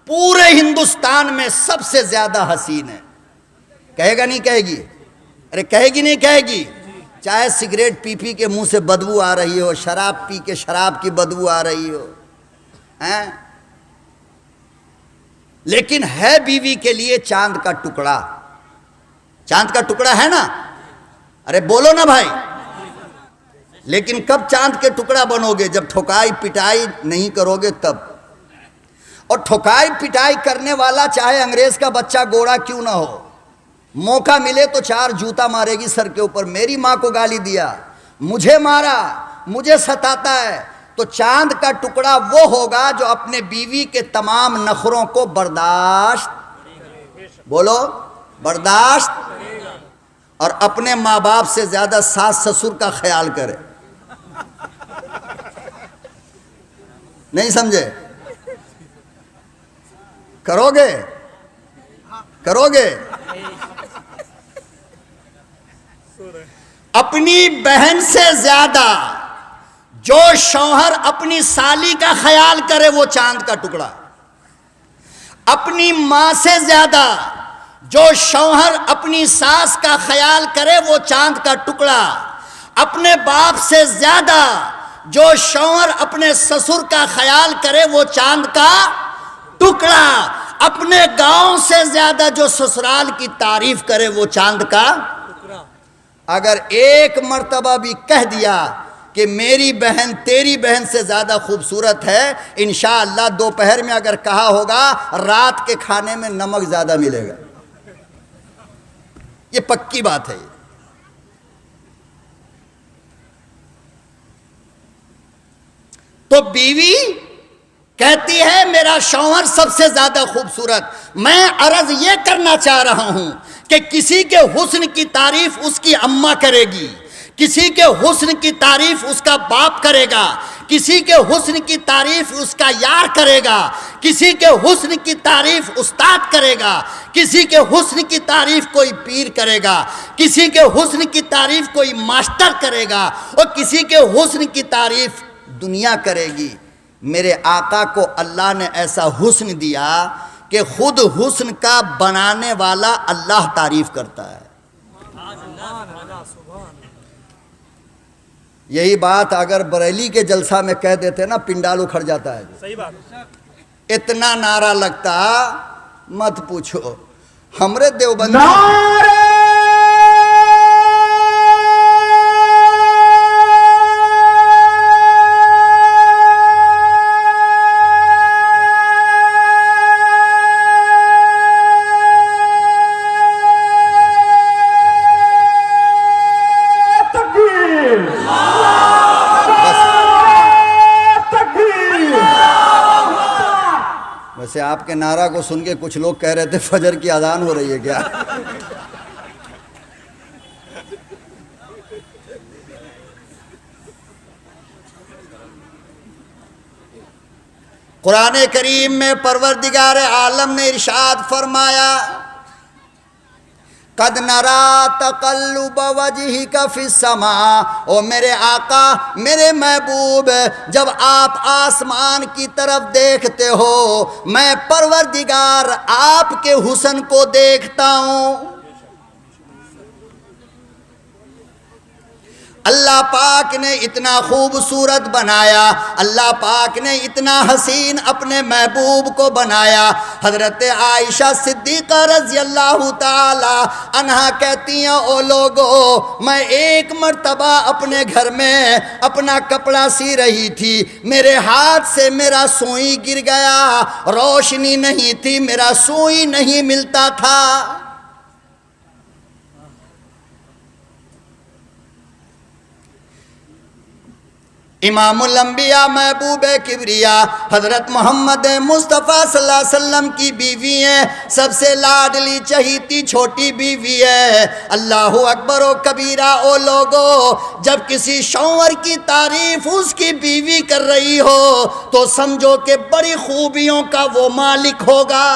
پورے ہندوستان میں سب سے زیادہ حسین ہے. کہے گا نہیں کہے گی؟ ارے کہے گی نہیں کہے گی؟ چاہے سگریٹ پی پی کے منہ سے بدبو آ رہی ہو، شراب پی کے شراب کی بدبو آ رہی ہو، لیکن ہے بیوی کے لیے چاند کا ٹکڑا. چاند کا ٹکڑا ہے نا؟ ارے بولو نا بھائی. لیکن کب چاند کے ٹکڑا بنو گے؟ جب ٹھکائی پٹائی نہیں کرو گے تب. اور ٹھکائی پٹائی کرنے والا چاہے انگریز کا بچہ گوڑا کیوں نہ ہو، موقع ملے تو 4 جوتا مارے گی سر کے اوپر. میری ماں کو گالی دیا، مجھے مارا، مجھے ستاتا ہے، تو چاند کا ٹکڑا وہ ہوگا جو اپنے بیوی کے تمام نخروں کو برداشت، بولو، برداشت، اور اپنے ماں باپ سے زیادہ ساس سسر کا خیال کرے. نہیں سمجھے؟ کرو گے؟ کرو گے؟ اپنی بہن سے زیادہ جو شوہر اپنی سالی کا خیال کرے وہ چاند کا ٹکڑا. اپنی ماں سے زیادہ جو شوہر اپنی ساس کا خیال کرے وہ چاند کا ٹکڑا. اپنے باپ سے زیادہ جو شوہر اپنے سسر کا خیال کرے وہ چاند کا ٹکڑا. اپنے گاؤں سے زیادہ جو سسرال کی تعریف کرے وہ چاند کا. اگر ایک مرتبہ بھی کہہ دیا کہ میری بہن تیری بہن سے زیادہ خوبصورت ہے، انشاءاللہ دوپہر میں اگر کہا ہوگا رات کے کھانے میں نمک زیادہ ملے گا. یہ پکی بات ہے. تو بیوی کہتی ہے میرا شوہر سب سے زیادہ خوبصورت. میں عرض یہ کرنا چاہ رہا ہوں کہ کسی کے حسن کی تعریف اس کی اماں کرے گی، کسی کے حسن کی تعریف اس کا باپ کرے گا، کسی کے حسن کی تعریف اس کا یار کرے گا، کسی کے حسن کی تعریف استاد کرے گا، کسی کے حسن کی تعریف کوئی پیر کرے گا، کسی کے حسن کی تعریف کوئی ماسٹر کرے گا، اور کسی کے حسن کی تعریف دنیا کرے گی. میرے آقا کو اللہ نے ایسا حسن دیا کہ خود حسن کا بنانے والا اللہ تعریف کرتا ہے. یہی بات اگر بریلی کے جلسہ میں کہہ دیتے نا پنڈال اکھڑ جاتا ہے. صحیح بات. اتنا نعرہ لگتا مت پوچھو. ہمرے دیوبند ویسے آپ کے نعرہ کو سن کے کچھ لوگ کہہ رہے تھے فجر کی اذان ہو رہی ہے کیا؟ قرآن کریم میں پروردگار عالم نے ارشاد فرمایا قد نرا تقلب وجہک فی السماء. او میرے آقا، میرے محبوب، جب آپ آسمان کی طرف دیکھتے ہو میں پروردگار آپ کے حسن کو دیکھتا ہوں. اللہ پاک نے اتنا خوبصورت بنایا، اللہ پاک نے اتنا حسین اپنے محبوب کو بنایا۔ حضرت عائشہ صدیقہ رضی اللہ تعالی عنہا کہتی ہیں او لوگو، میں ایک مرتبہ اپنے گھر میں اپنا کپڑا سی رہی تھی، میرے ہاتھ سے میرا سوئی گر گیا، روشنی نہیں تھی، میرا سوئی نہیں ملتا تھا۔ امام الانبیاء محبوب کبریا حضرت محمد مصطفیٰ صلی اللہ علیہ وسلم کی بیوی ہیں، سب سے لاڈلی چہیتی چھوٹی بیوی ہے۔ اللہ اکبر و کبیرہ او لوگو، جب کسی شوہر کی تعریف اس کی بیوی کر رہی ہو تو سمجھو کہ بڑی خوبیوں کا وہ مالک ہوگا۔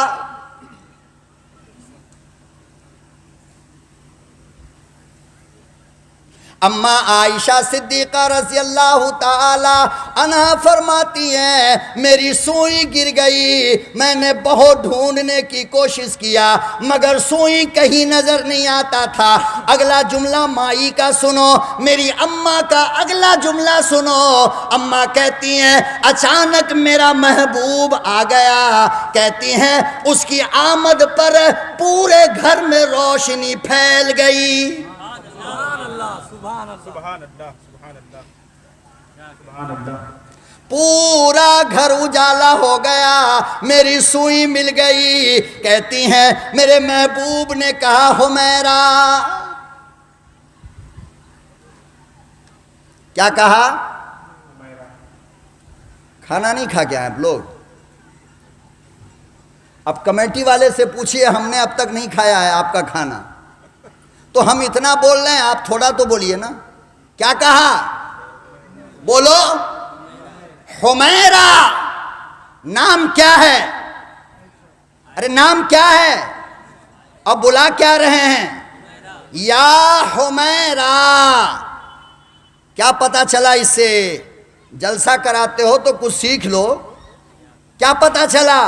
اما عائشہ صدیقہ رضی اللہ تعالی عنہا فرماتی ہیں میری سوئی گر گئی، میں نے بہت ڈھونڈنے کی کوشش کیا مگر سوئی کہیں نظر نہیں آتا تھا۔ اگلا جملہ مائی کا سنو، میری اماں کا اگلا جملہ سنو۔ اماں کہتی ہیں اچانک میرا محبوب آ گیا، کہتی ہیں اس کی آمد پر پورے گھر میں روشنی پھیل گئی۔ سبحان اللہ سبحان اللہ سبحان اللہ۔ پورا گھر اجالا ہو گیا، میری سوئی مل گئی۔ کہتی ہیں میرے محبوب نے کہا حمیرہ، کیا کہا؟ کھانا نہیں کھا کے آئے آپ لوگ؟ اب کمیٹی والے سے پوچھئے، ہم نے اب تک نہیں کھایا ہے آپ کا کھانا، تو ہم اتنا بول رہے ہیں، آپ تھوڑا تو بولیے نا۔ کیا کہا؟ بولو۔ حمیرہ نام کیا ہے؟ ارے نام کیا ہے؟ اب بلا کیا رہے ہیں؟ یا حمیرہ۔ کیا پتا چلا اس سے؟ جلسہ کراتے ہو تو کچھ سیکھ لو۔ کیا پتا چلا؟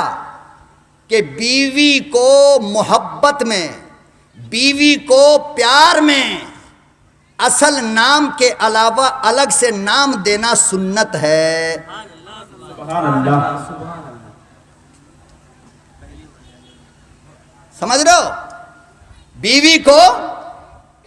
کہ بیوی کو محبت میں، بیوی کو پیار میں اصل نام کے علاوہ الگ سے نام دینا سنت ہے۔ سبحان اللہ۔ سمجھ رہے ہو؟ بیوی کو،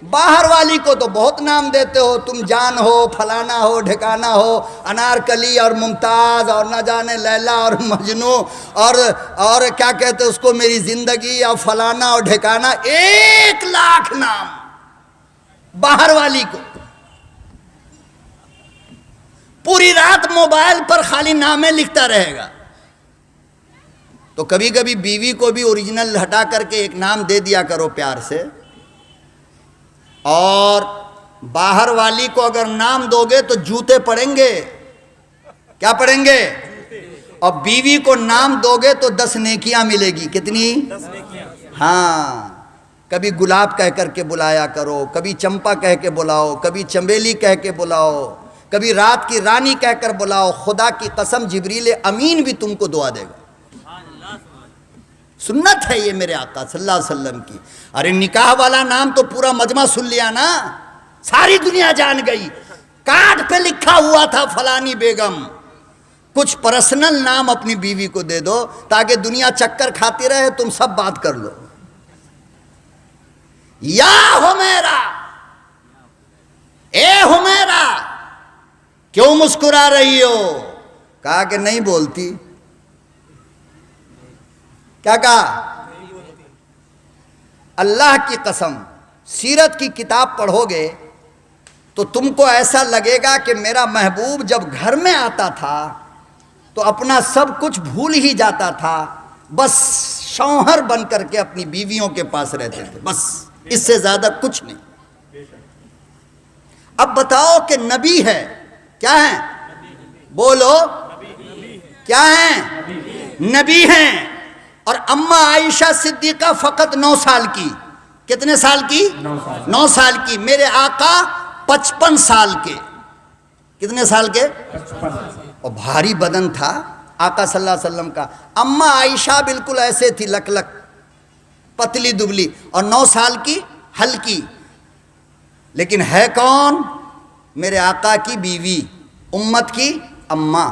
باہر والی کو تو بہت نام دیتے ہو، تم جان ہو، فلانا ہو، ڈھکانا ہو، انارکلی اور ممتاز اور نہ جانے لیلا اور مجنو اور کیا کہتے اس کو، میری زندگی اور فلانا اور ڈھکانا، 1,00,000 نام باہر والی کو۔ پوری رات موبائل پر خالی نامیں لکھتا رہے گا۔ تو کبھی کبھی بیوی کو بھی اوریجنل ہٹا کر کے ایک نام دے دیا کرو پیار سے۔ اور باہر والی کو اگر نام دو گے تو جوتے پڑیں گے۔ کیا پڑیں گے؟ اور بیوی کو نام دو گے تو 10 نیکیاں ملے گی۔ کتنی؟ 10 نیکیاں۔ ہاں، کبھی گلاب کہہ کر کے بلایا کرو، کبھی چمپا کہہ کے بلاؤ، کبھی چنبیلی کہہ کے بلاؤ، کبھی رات کی رانی کہہ کر بلاؤ۔ خدا کی قسم جبریل امین بھی تم کو دعا دے گا۔ سنت ہے یہ میرے آقا صلی اللہ علیہ وسلم کی۔ ارے نکاح والا نام تو پورا مجمع سن لیا نا، ساری دنیا جان گئی۔ کارڈ پہ لکھا ہوا تھا فلانی بیگم۔ کچھ پرسنل نام اپنی بیوی کو دے دو تاکہ دنیا چکر کھاتی رہے، تم سب بات کر لو۔ یا حمیرہ، اے حمیرہ، کیوں مسکرا رہی ہو؟ کہا کہ نہیں بولتی۔ کیا کہا؟ اللہ کی قسم، سیرت کی کتاب پڑھو گے تو تم کو ایسا لگے گا کہ میرا محبوب جب گھر میں آتا تھا تو اپنا سب کچھ بھول ہی جاتا تھا، بس شوہر بن کر کے اپنی بیویوں کے پاس رہتے تھے، بس اس سے زیادہ کچھ نہیں۔ اب بتاؤ کہ نبی ہے، کیا ہیں؟ بولو، کیا ہیں؟ نبی ہیں۔ اور اماں عائشہ صدیقہ فقط 9 سال کی۔ کتنے سال کی؟ 9 سال کی۔ میرے آقا 55 سال کے۔ کتنے سال کے؟ 55۔ اور بھاری بدن تھا آقا صلی اللہ علیہ وسلم کا۔ اماں عائشہ بالکل ایسے تھی، لک لک، پتلی دبلی، اور 9 سال کی، ہلکی۔ لیکن ہے کون؟ میرے آقا کی بیوی، امت کی اماں،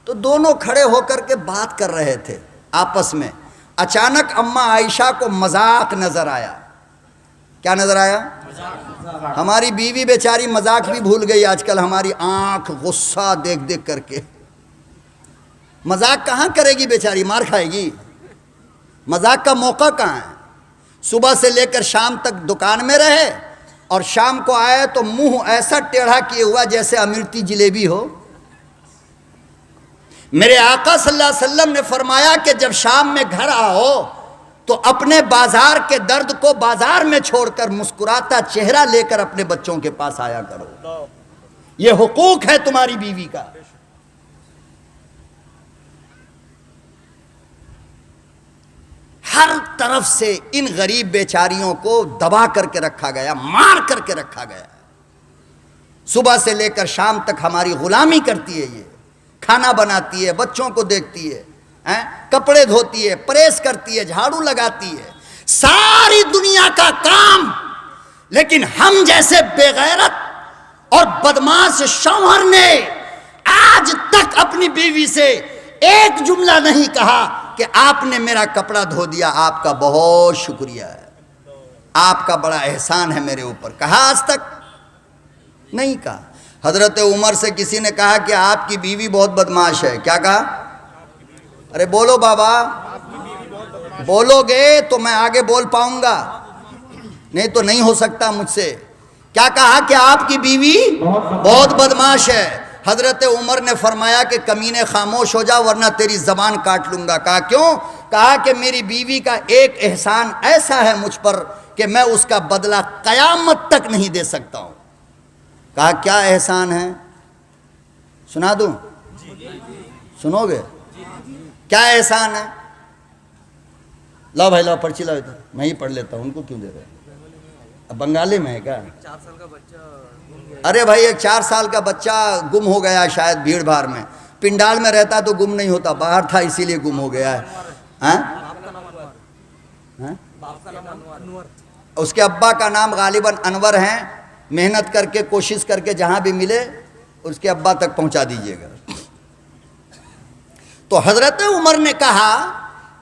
تو دونوں کھڑے ہو کر کے بات کر رہے تھے آپس میں. اچانک اماں عائشہ کو مذاق نظر آیا. کیا نظر آیا؟ ہماری بیوی بیچاری مذاق بھی بھول گئی آج کل، ہماری آنکھ غصہ دیکھ دیکھ کر کے. مذاق کہاں کرے گی بیچاری، مار کھائے گی. مذاق کا موقع کہاں ہے؟ صبح سے لے کر شام تک دکان میں رہے اور شام کو آئے تو منہ ایسا ٹیڑھا کیے ہوا جیسے امرتی جلیبی ہو. میرے آقا صلی اللہ علیہ وسلم نے فرمایا کہ جب شام میں گھر آؤ تو اپنے بازار کے درد کو بازار میں چھوڑ کر مسکراتا چہرہ لے کر اپنے بچوں کے پاس آیا کرو. یہ حقوق ہے تمہاری بیوی کا. ہر طرف سے ان غریب بیچاریوں کو دبا کر کے رکھا گیا، مار کر کے رکھا گیا. صبح سے لے کر شام تک ہماری غلامی کرتی ہے. یہ کھانا بناتی ہے، بچوں کو دیکھتی ہے، کپڑے دھوتی ہے، پریس کرتی ہے، جھاڑو لگاتی ہے، ساری دنیا کا کام. لیکن ہم جیسے بے غیرت اور بدماش شوہر نے آج تک اپنی بیوی سے ایک جملہ نہیں کہا کہ آپ نے میرا کپڑا دھو دیا، آپ کا بہت شکریہ ہے، آپ کا بڑا احسان ہے میرے اوپر. کہا آج تک نہیں کہا. حضرت عمر سے کسی نے کہا کہ آپ کی بیوی بہت بدماش ہے. کیا کہا؟ ارے بولو بابا، بولو گے تو میں آگے بول پاؤں گا، نہیں تو نہیں ہو سکتا مجھ سے. کیا کہا کہ آپ کی بیوی بہت بدماش ہے. حضرت عمر نے فرمایا کہ کمینے خاموش ہو جا ورنہ تیری زبان کاٹ لوں گا. کہا کیوں؟ کہا کہ میری بیوی کا ایک احسان ایسا ہے مجھ پر کہ میں اس کا بدلہ قیامت تک نہیں دے سکتا ہوں. کہا کیا احسان ہے؟ سنا دوں؟ سنو گے؟ کیا احسان ہے؟ لاؤ بھائی لاؤ پرچی لاؤ ادھر، میں ہی پڑھ لیتا ہوں. ان کو کیوں دے رہے؟ اب بنگالی میں ہے کیا؟ 4 سال کا بچہ. ارے بھائی ایک 4 سال کا بچہ گم ہو گیا شاید بھیڑ بھاڑ میں. پنڈال میں رہتا تو گم نہیں ہوتا، باہر تھا اسی لیے گم ہو گیا ہے. اس کے ابا کا نام غالباً انور ہیں. محنت کر کے کوشش کر کے جہاں بھی ملے اس کے ابا تک پہنچا دیجئے گا. تو حضرت عمر نے کہا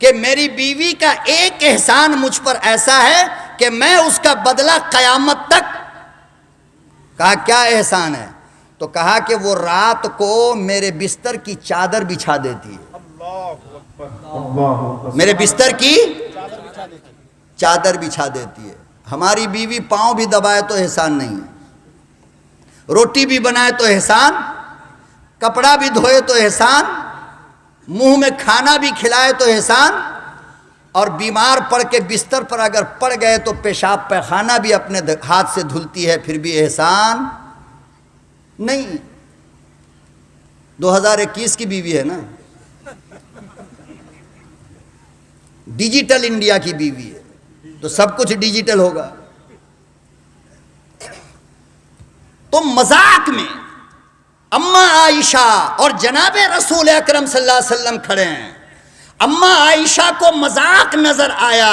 کہ میری بیوی کا ایک احسان مجھ پر ایسا ہے کہ میں اس کا بدلہ قیامت تک. کہا کیا احسان ہے؟ تو کہا کہ وہ رات کو میرے بستر کی چادر بچھا دیتی ہے. میرے بستر کی چادر بچھا دیتی ہے. ہماری بیوی پاؤں بھی دبائے تو احسان نہیں ہے، روٹی بھی بنائے تو احسان، کپڑا بھی دھوئے تو احسان، منہ میں کھانا بھی کھلائے تو احسان، اور بیمار پڑ کے بستر پر اگر پڑ گئے تو پیشاب پیخانہ بھی اپنے ہاتھ سے دھلتی ہے، پھر بھی احسان نہیں. 2021 کی بیوی ہے نا، ڈیجیٹل انڈیا کی بیوی ہے تو سب کچھ ڈیجیٹل ہوگا. تو مذاق میں اماں عائشہ اور جناب رسول اکرم صلی اللہ علیہ وسلم کھڑے ہیں. اماں عائشہ کو مذاق نظر آیا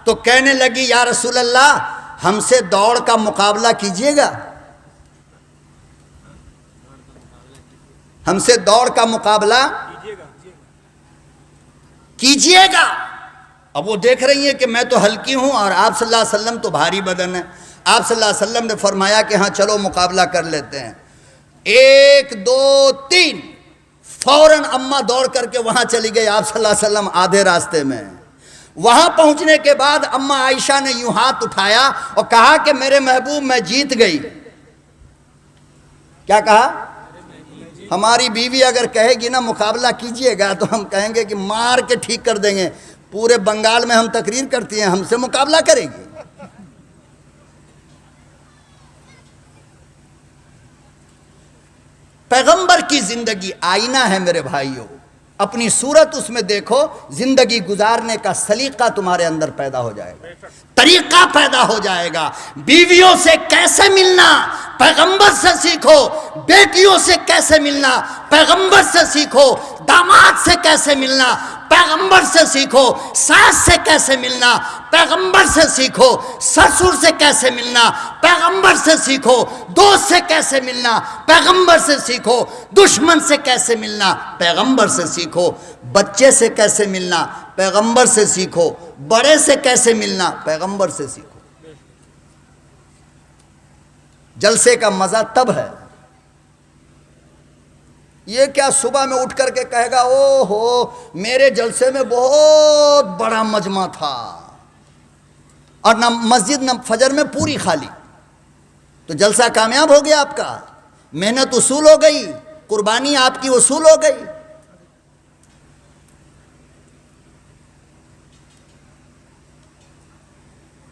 تو کہنے لگی یا رسول اللہ ہم سے دوڑ کا مقابلہ کیجئے گا، ہم سے دوڑ کا مقابلہ کیجئے گا. اب وہ دیکھ رہی ہیں کہ میں تو ہلکی ہوں اور آپ صلی اللہ علیہ وسلم تو بھاری بدن ہے. آپ صلی اللہ علیہ وسلم نے فرمایا کہ ہاں چلو مقابلہ کر لیتے ہیں. 1 2 3 فوراً اماں دوڑ کر کے وہاں چلی گئی. آپ صلی اللہ علیہ وسلم آدھے راستے میں. وہاں پہنچنے کے بعد اماں عائشہ نے یوں ہاتھ اٹھایا اور کہا کہ میرے محبوب میں جیت گئی. کیا کہا؟ ہماری بیوی اگر کہے گی نا مقابلہ کیجئے گا تو ہم کہیں گے کہ مار کے ٹھیک کر دیں گے. پورے بنگال میں ہم تقریر کرتی ہیں، ہم سے مقابلہ کرے گی. پیغمبر کی زندگی آئینہ ہے میرے بھائیوں. اپنی صورت اس میں دیکھو، زندگی گزارنے کا سلیقہ تمہارے اندر پیدا ہو جائے گا، طریقہ پیدا ہو جائے گا. بیویوں سے کیسے ملنا پیغمبر سے سیکھو، بیٹیوں سے کیسے ملنا پیغمبر سے سیکھو، داماد سے کیسے ملنا پیغمبر سے سیکھو، ساس سے کیسے ملنا پیغمبر سے سیکھو، سسر سے کیسے ملنا پیغمبر سے سیکھو، دوست سے کیسے ملنا پیغمبر سے سیکھو، دشمن سے کیسے ملنا پیغمبر سے سیکھو، بچے سے کیسے ملنا پیغمبر سے سیکھو، بڑے سے کیسے ملنا پیغمبر سے سیکھو۔ جلسے کا مزہ تب ہے، یہ کیا صبح میں اٹھ کر کے کہے گا او ہو میرے جلسے میں بہت بڑا مجمع تھا، اور نہ مسجد نہ فجر میں پوری خالی، تو جلسہ کامیاب ہو گیا آپ کا، محنت وصول ہو گئی، قربانی آپ کی وصول ہو گئی۔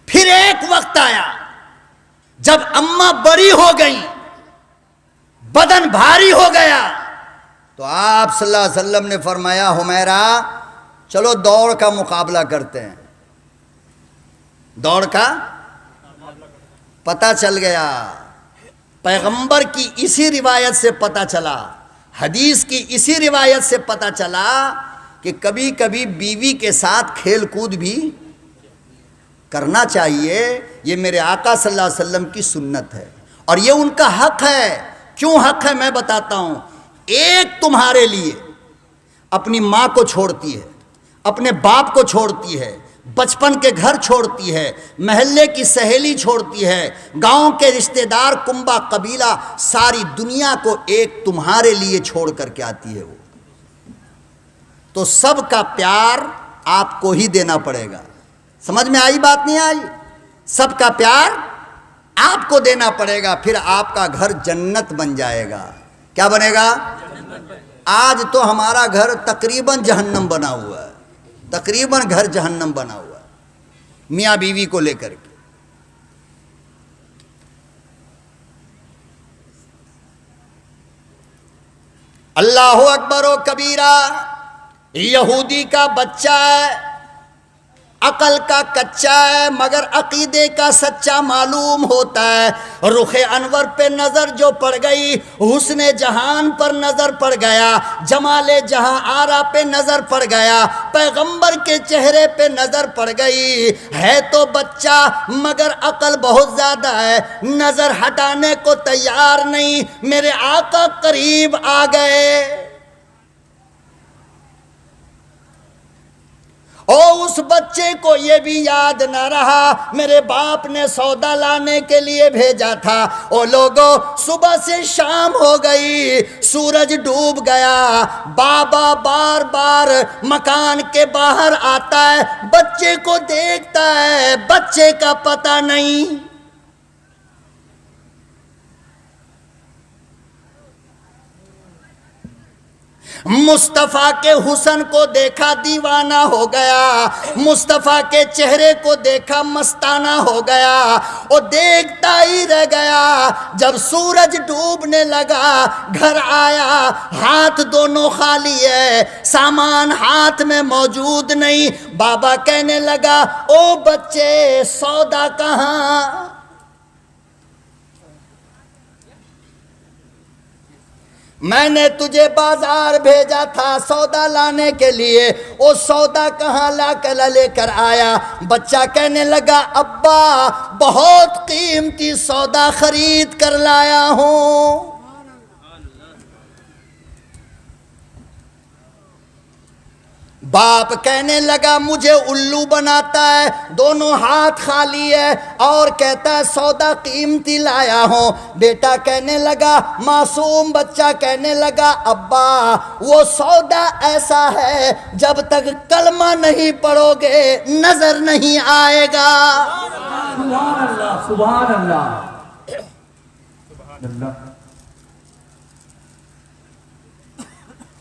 پھر ایک وقت آیا جب اماں بڑی ہو گئی، بدن بھاری ہو گیا، تو آپ صلی اللہ علیہ وسلم نے فرمایا حمیرہ چلو دوڑ کا مقابلہ کرتے ہیں۔ دوڑ کا پتہ چل گیا، پیغمبر کی اسی روایت سے پتہ چلا، حدیث کی اسی روایت سے پتہ چلا کہ کبھی کبھی بیوی کے ساتھ کھیل کود بھی کرنا چاہیے، یہ میرے آقا صلی اللہ علیہ وسلم کی سنت ہے، اور یہ ان کا حق ہے۔ کیوں حق ہے میں بتاتا ہوں۔ ایک تمہارے لیے اپنی ماں کو چھوڑتی ہے، اپنے باپ کو چھوڑتی ہے، بچپن کے گھر چھوڑتی ہے، محلے کی سہیلی چھوڑتی ہے، گاؤں کے رشتہ دار، کنبہ قبیلہ، ساری دنیا کو ایک تمہارے لیے چھوڑ کر کے آتی ہے وہ، تو سب کا پیار آپ کو ہی دینا پڑے گا۔ سمجھ میں آئی بات نہیں آئی؟ سب کا پیار آپ کو دینا پڑے گا، پھر آپ کا گھر جنت بن جائے گا۔ کیا بنے گا؟ آج تو ہمارا گھر تقریباً جہنم بنا ہوا ہے، تقریباً گھر جہنم بنا ہوا ہے، میاں بیوی کو لے کر کے۔ اللہ اکبر و کبیرہ، یہودی کا بچہ ہے، عقل کا کچا ہے مگر عقیدے کا سچا معلوم ہوتا ہے۔ رخ انور پہ نظر جو پڑ گئی، حسن جہان پر نظر پڑ گیا، جمال جہاں آرا پہ نظر پڑ گیا، پیغمبر کے چہرے پہ نظر پڑ گئی۔ ہے تو بچہ مگر عقل بہت زیادہ ہے، نظر ہٹانے کو تیار نہیں، میرے آقا قریب آ گئے۔ اس بچے کو یہ بھی یاد نہ رہا میرے باپ نے سودا لانے کے لیے بھیجا تھا۔ او لوگو صبح سے شام ہو گئی، سورج ڈوب گیا، بابا بار بار مکان کے باہر آتا ہے، بچے کو دیکھتا ہے، بچے کا پتہ نہیں۔ مصطفیٰ کے حسن کو دیکھا دیوانہ ہو گیا، مصطفیٰ کے چہرے کو دیکھا مستانہ ہو گیا، اور دیکھتا ہی رہ گیا۔ جب سورج ڈوبنے لگا گھر آیا، ہاتھ دونوں خالی ہے، سامان ہاتھ میں موجود نہیں۔ بابا کہنے لگا او بچے سودا کہاں؟ میں نے تجھے بازار بھیجا تھا سودا لانے کے لیے، وہ سودا کہاں لے کر آیا؟ بچہ کہنے لگا ابا بہت قیمتی سودا خرید کر لایا ہوں۔ باپ کہنے لگا مجھے الو بناتا ہے، دونوں ہاتھ خالی ہے، اور کہتا ہے سودا قیمتی لایا ہوں۔ بیٹا کہنے لگا، معصوم بچہ کہنے لگا ابا وہ سودا ایسا ہے جب تک کلمہ نہیں پڑھو گے نظر نہیں آئے گا۔ سبحان اللہ، سبحان اللہ، سبحان اللہ۔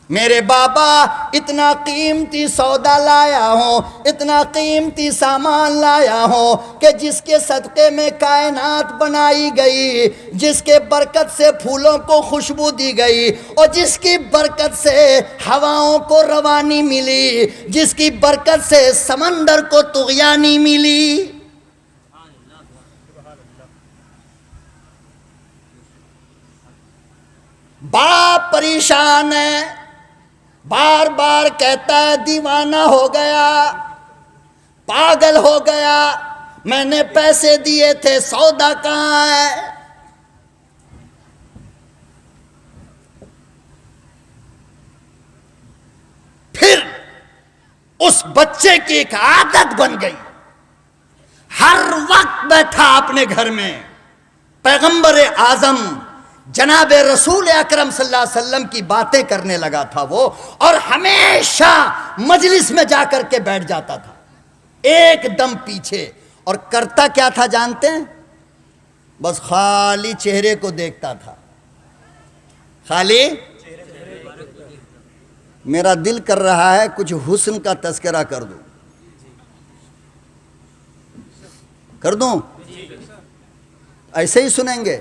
میرے بابا اتنا قیمتی سودا لایا ہوں، اتنا قیمتی سامان لایا ہوں کہ جس کے صدقے میں کائنات بنائی گئی، جس کے برکت سے پھولوں کو خوشبو دی گئی، اور جس کی برکت سے ہواؤں کو روانی ملی، جس کی برکت سے سمندر کو طغیانی ملی۔ باپ پریشان ہے، بار بار کہتا ہے دیوانہ ہو گیا، پاگل ہو گیا، میں نے پیسے دیے تھے سودا کہاں ہے؟ پھر اس بچے کی ایک عادت بن گئی، ہر وقت بیٹھا اپنے گھر میں پیغمبر اعظم جناب رسول اکرم صلی اللہ علیہ وسلم کی باتیں کرنے لگا تھا وہ، اور ہمیشہ مجلس میں جا کر کے بیٹھ جاتا تھا ایک دم پیچھے، اور کرتا کیا تھا جانتے ہیں؟ بس خالی چہرے کو دیکھتا تھا، خالی میرا دل کر رہا ہے کچھ حسن کا تذکرہ کر دوں، کر دوں؟ ایسے ہی سنیں گے؟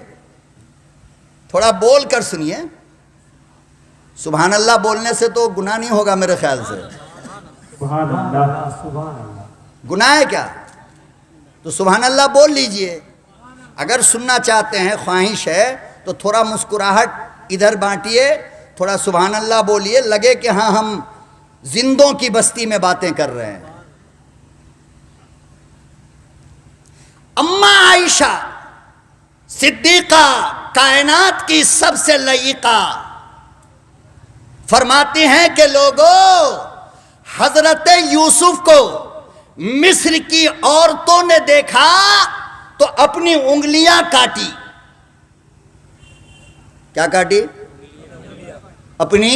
تھوڑا بول کر سنیے، سبحان اللہ بولنے سے تو گناہ نہیں ہوگا میرے خیال سے، سبحان اللہ سبحان اللہ، گناہ ہے کیا؟ تو سبحان اللہ بول لیجئے۔ اگر سننا چاہتے ہیں، خواہش ہے تو تھوڑا مسکراہٹ ادھر بانٹیے، تھوڑا سبحان اللہ بولیے، لگے کہ ہاں ہم زندوں کی بستی میں باتیں کر رہے ہیں۔ اماں عائشہ صدیقہ کائنات کی سب سے لئیقہ فرماتی ہیں کہ لوگوں، حضرت یوسف کو مصر کی عورتوں نے دیکھا تو اپنی انگلیاں کاٹی۔ کیا کاٹی؟ اپنی،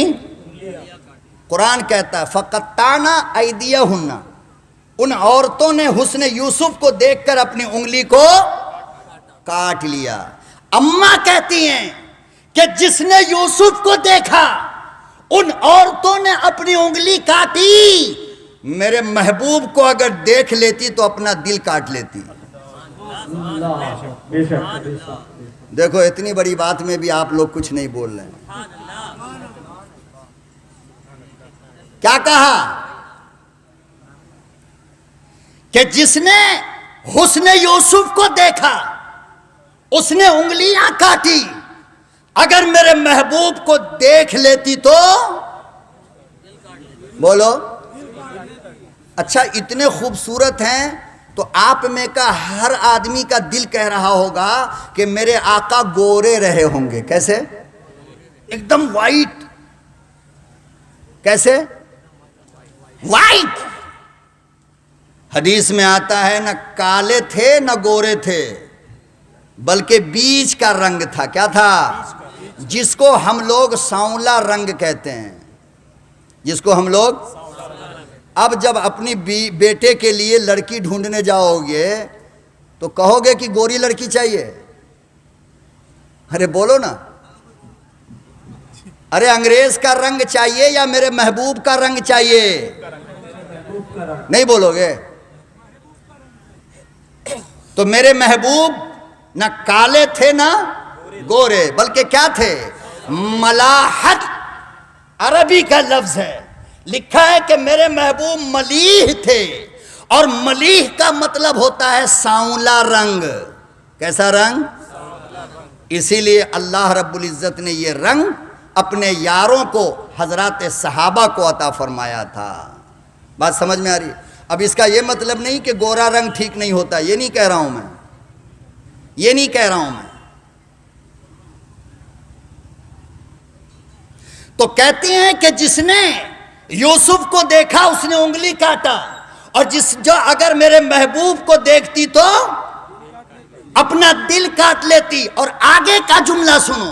قرآن کہتا ہے فَقَطَّعْنَا أَيْدِيَهُنَّ، ان عورتوں نے حسن یوسف کو دیکھ کر اپنی انگلی کو کاٹ لیا۔ اماں کہتی ہیں کہ جس نے یوسف کو دیکھا ان عورتوں نے اپنی انگلی کاٹی، میرے محبوب کو اگر دیکھ لیتی تو اپنا دل کاٹ لیتی۔ اللہ بے شک بے شک۔ دیکھو اتنی بڑی بات میں بھی آپ لوگ کچھ نہیں بول رہے ہیں۔ کیا کہا؟ کہ جس نے حسن یوسف کو دیکھا اس نے انگلیاں کاٹی، اگر میرے محبوب کو دیکھ لیتی تو بولو۔ اچھا اتنے خوبصورت ہیں تو آپ میں کا ہر آدمی کا دل کہہ رہا ہوگا کہ میرے آقا گورے رہے ہوں گے۔ کیسے؟ ایک دم وائٹ۔ کیسے؟ وائٹ۔ حدیث میں آتا ہے نہ کالے تھے نہ گورے تھے، بلکہ بیچ کا رنگ تھا۔ کیا تھا؟ جس کو ہم لوگ سانولا رنگ کہتے ہیں، جس کو ہم لوگ، اب جب اپنی بیٹے کے لیے لڑکی ڈھونڈنے جاؤ گے تو کہو گے کہ گوری لڑکی چاہیے؟ ارے بولو نا، ارے انگریز کا رنگ چاہیے یا میرے محبوب کا رنگ چاہیے؟ نہیں بولو گے؟ تو میرے محبوب نہ کالے تھے نہ گورے، بلکہ کیا تھے؟ ملاحت عربی کا لفظ ہے، لکھا ہے کہ میرے محبوب ملیح تھے، اور ملیح کا مطلب ہوتا ہے سانولا رنگ۔ کیسا رنگ؟ اسی لیے اللہ رب العزت نے یہ رنگ اپنے یاروں کو، حضرات صحابہ کو عطا فرمایا تھا۔ بات سمجھ میں آ رہی ہے؟ اب اس کا یہ مطلب نہیں کہ گورا رنگ ٹھیک نہیں ہوتا، یہ نہیں کہہ رہا ہوں میں، یہ نہیں کہہ رہا ہوں میں۔ تو کہتے ہیں کہ جس نے یوسف کو دیکھا اس نے انگلی کاٹا، اور جو اگر میرے محبوب کو دیکھتی تو اپنا دل کاٹ لیتی۔ اور آگے کا جملہ سنو،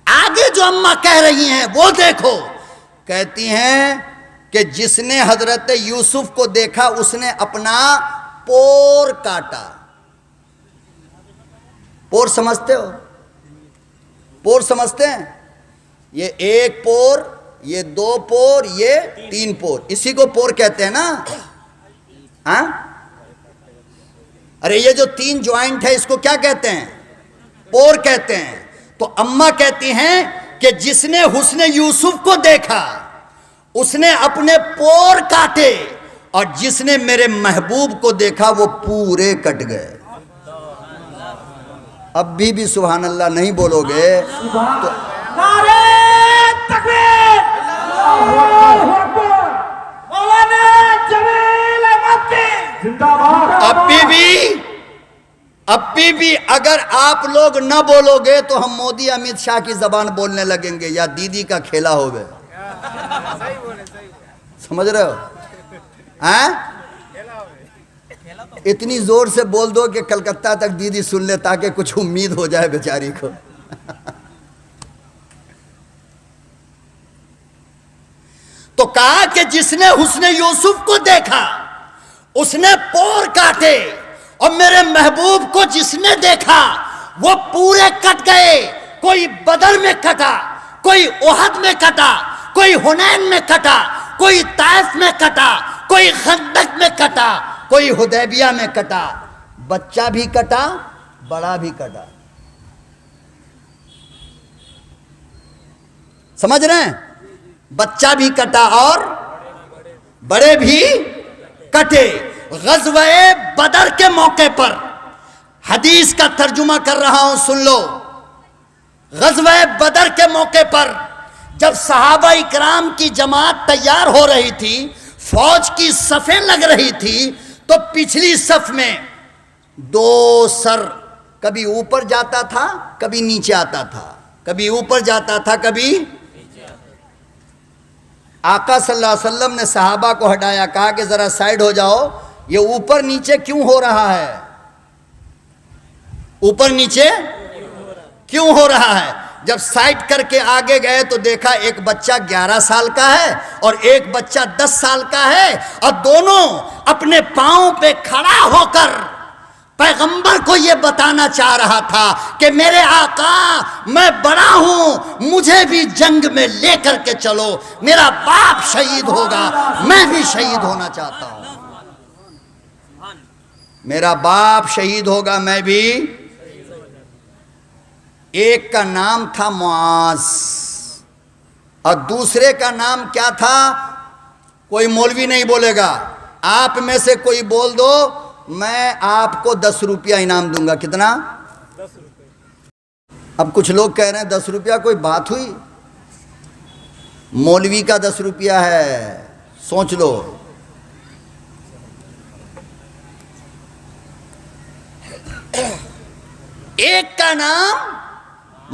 آگے جو اماں کہہ رہی ہیں وہ دیکھو، کہتی ہیں کہ جس نے حضرت یوسف کو دیکھا اس نے اپنا پور کاٹا۔ پور سمجھتے ہو؟ پور سمجھتے ہیں؟ یہ ایک پور، یہ دو پور، یہ تین پور، اسی کو پور کہتے ہیں نا؟ ہاں؟ ارے یہ جو تین جوائنٹ ہے اس کو کیا کہتے ہیں؟ پور کہتے ہیں۔ تو اماں کہتی ہیں کہ جس نے حسن یوسف کو دیکھا اس نے اپنے پور کاٹے، اور جس نے میرے محبوب کو دیکھا وہ پورے کٹ گئے۔ اب بھی سبحان اللہ نہیں بولو گے تو نعرہ تکبیر، اللہ اکبر، مولانا جمیل احمد کی ابھی بھی اگر آپ لوگ نہ بولو گے تو ہم مودی امیت شاہ کی زبان بولنے لگیں گے، یا دیدی کا کھیلا ہوگا. سمجھ رہے ہو؟ اتنی زور سے بول دو کہ کلکتہ تک دیدی سن لے تاکہ کچھ امید ہو جائے بیچاری کو. تو کہا کہ جس نے حسن یوسف کو دیکھا اس نے پور کاٹے، اور میرے محبوب کو جس نے دیکھا وہ پورے کٹ گئے. کوئی بدر میں کٹا، کوئی احد میں کٹا، کوئی حنین میں کٹا، کوئی طائف میں کٹا، کوئی خندق میں کٹا، کوئی حدیبیہ میں کٹا. بچہ بھی کٹا، بڑا بھی کٹا. سمجھ رہے ہیں؟ بچہ بھی کٹا اور بڑے بھی کٹے. غزوہ بدر کے موقع پر حدیث کا ترجمہ کر رہا ہوں، سن لو. غزوہ بدر کے موقع پر جب صحابہ اکرام کی جماعت تیار ہو رہی تھی، فوج کی صفیں لگ رہی تھی، تو پچھلی صف میں دو سر کبھی اوپر جاتا تھا کبھی نیچے آتا تھا، کبھی اوپر جاتا تھا کبھی. آقا صلی اللہ علیہ وسلم نے صحابہ کو ہٹایا، کہا کہ ذرا سائیڈ ہو جاؤ، یہ اوپر نیچے کیوں ہو رہا ہے؟ اوپر نیچے کیوں ہو رہا ہے؟ جب سائیڈ کر کے آگے گئے تو دیکھا ایک بچہ 11 سال کا ہے اور ایک بچہ 10 سال کا ہے، اور دونوں اپنے پاؤں پہ کھڑا ہو کر پیغمبر کو یہ بتانا چاہ رہا تھا کہ میرے آقا میں بڑا ہوں، مجھے بھی جنگ میں لے کر کے چلو، میرا باپ شہید ہوگا، میں بھی شہید ہونا چاہتا ہوں، میرا باپ شہید ہوگا، میں بھی. ایک کا نام تھا معاذ اور دوسرے کا نام کیا تھا؟ کوئی مولوی نہیں بولے گا، آپ میں سے کوئی بول دو، میں آپ کو 10 روپیہ انعام دوں گا. کتنا؟ 10 روپیہ. اب کچھ لوگ کہہ رہے ہیں 10 روپیہ کوئی بات ہوئی؟ مولوی کا 10 روپیہ ہے، سوچ لو. ایک کا نام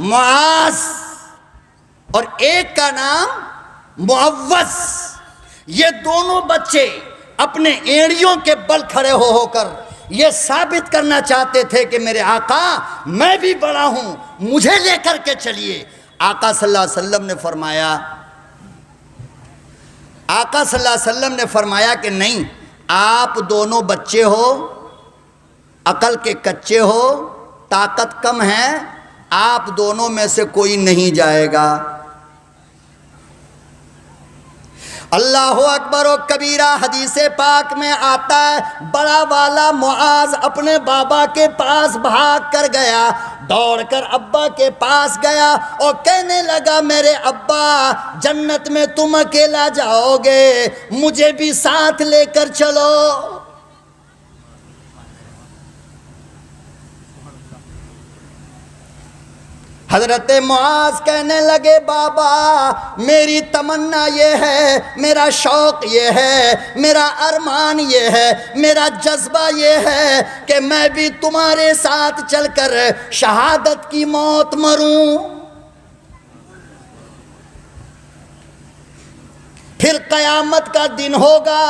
معاذ اور ایک کا نام معوذ. یہ دونوں بچے اپنے ایڑیوں کے بل کھڑے ہو کر یہ ثابت کرنا چاہتے تھے کہ میرے آقا میں بھی بڑا ہوں، مجھے لے کر کے چلیے. آقا صلی اللہ علیہ وسلم نے فرمایا، آقا صلی اللہ علیہ وسلم نے فرمایا کہ نہیں، آپ دونوں بچے ہو، عقل کے کچے ہو، طاقت کم ہے، آپ دونوں میں سے کوئی نہیں جائے گا. اللہ اکبر و کبیرہ. حدیث پاک میں آتا ہے بڑا والا معاذ اپنے بابا کے پاس بھاگ کر گیا، دوڑ کر ابا کے پاس گیا اور کہنے لگا میرے ابا جنت میں تم اکیلا جاؤ گے، مجھے بھی ساتھ لے کر چلو. حضرت معاذ کہنے لگے بابا میری تمنا یہ ہے، میرا شوق یہ ہے، میرا ارمان یہ ہے، میرا جذبہ یہ ہے کہ میں بھی تمہارے ساتھ چل کر شہادت کی موت مروں، پھر قیامت کا دن ہوگا،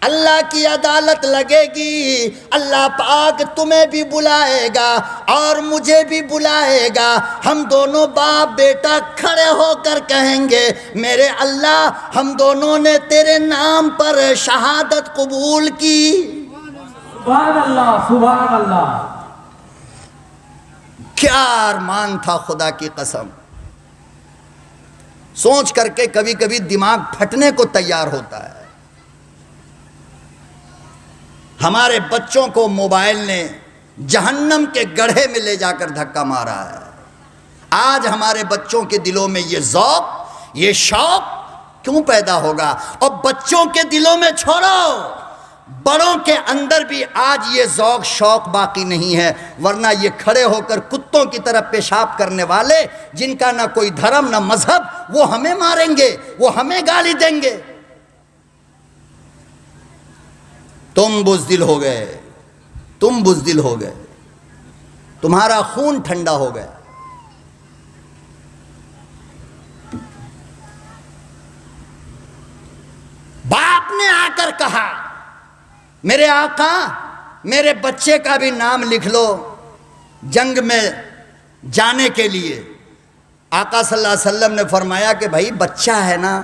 اللہ کی عدالت لگے گی، اللہ پاک تمہیں بھی بلائے گا اور مجھے بھی بلائے گا، ہم دونوں باپ بیٹا کھڑے ہو کر کہیں گے میرے اللہ ہم دونوں نے تیرے نام پر شہادت قبول کی. سبحان اللہ، سبحان اللہ. کیا ارمان تھا خدا کی قسم. سوچ کر کے کبھی کبھی دماغ پھٹنے کو تیار ہوتا ہے. ہمارے بچوں کو موبائل نے جہنم کے گڑھے میں لے جا کر دھکا مارا ہے. آج ہمارے بچوں کے دلوں میں یہ ذوق، یہ شوق کیوں پیدا ہوگا؟ اور بچوں کے دلوں میں چھوڑو، بڑوں کے اندر بھی آج یہ ذوق شوق باقی نہیں ہے، ورنہ یہ کھڑے ہو کر کتوں کی طرح پیشاب کرنے والے جن کا نہ کوئی دھرم نہ مذہب، وہ ہمیں ماریں گے، وہ ہمیں گالی دیں گے. تم بزدل ہو گئے، تم بزدل ہو گئے، تمہارا خون ٹھنڈا ہو گیا۔ باپ نے آ کر کہا میرے آقا میرے بچے کا بھی نام لکھ لو جنگ میں جانے کے لیے۔ آقا صلی اللہ علیہ وسلم نے فرمایا کہ بھائی بچہ ہے نا،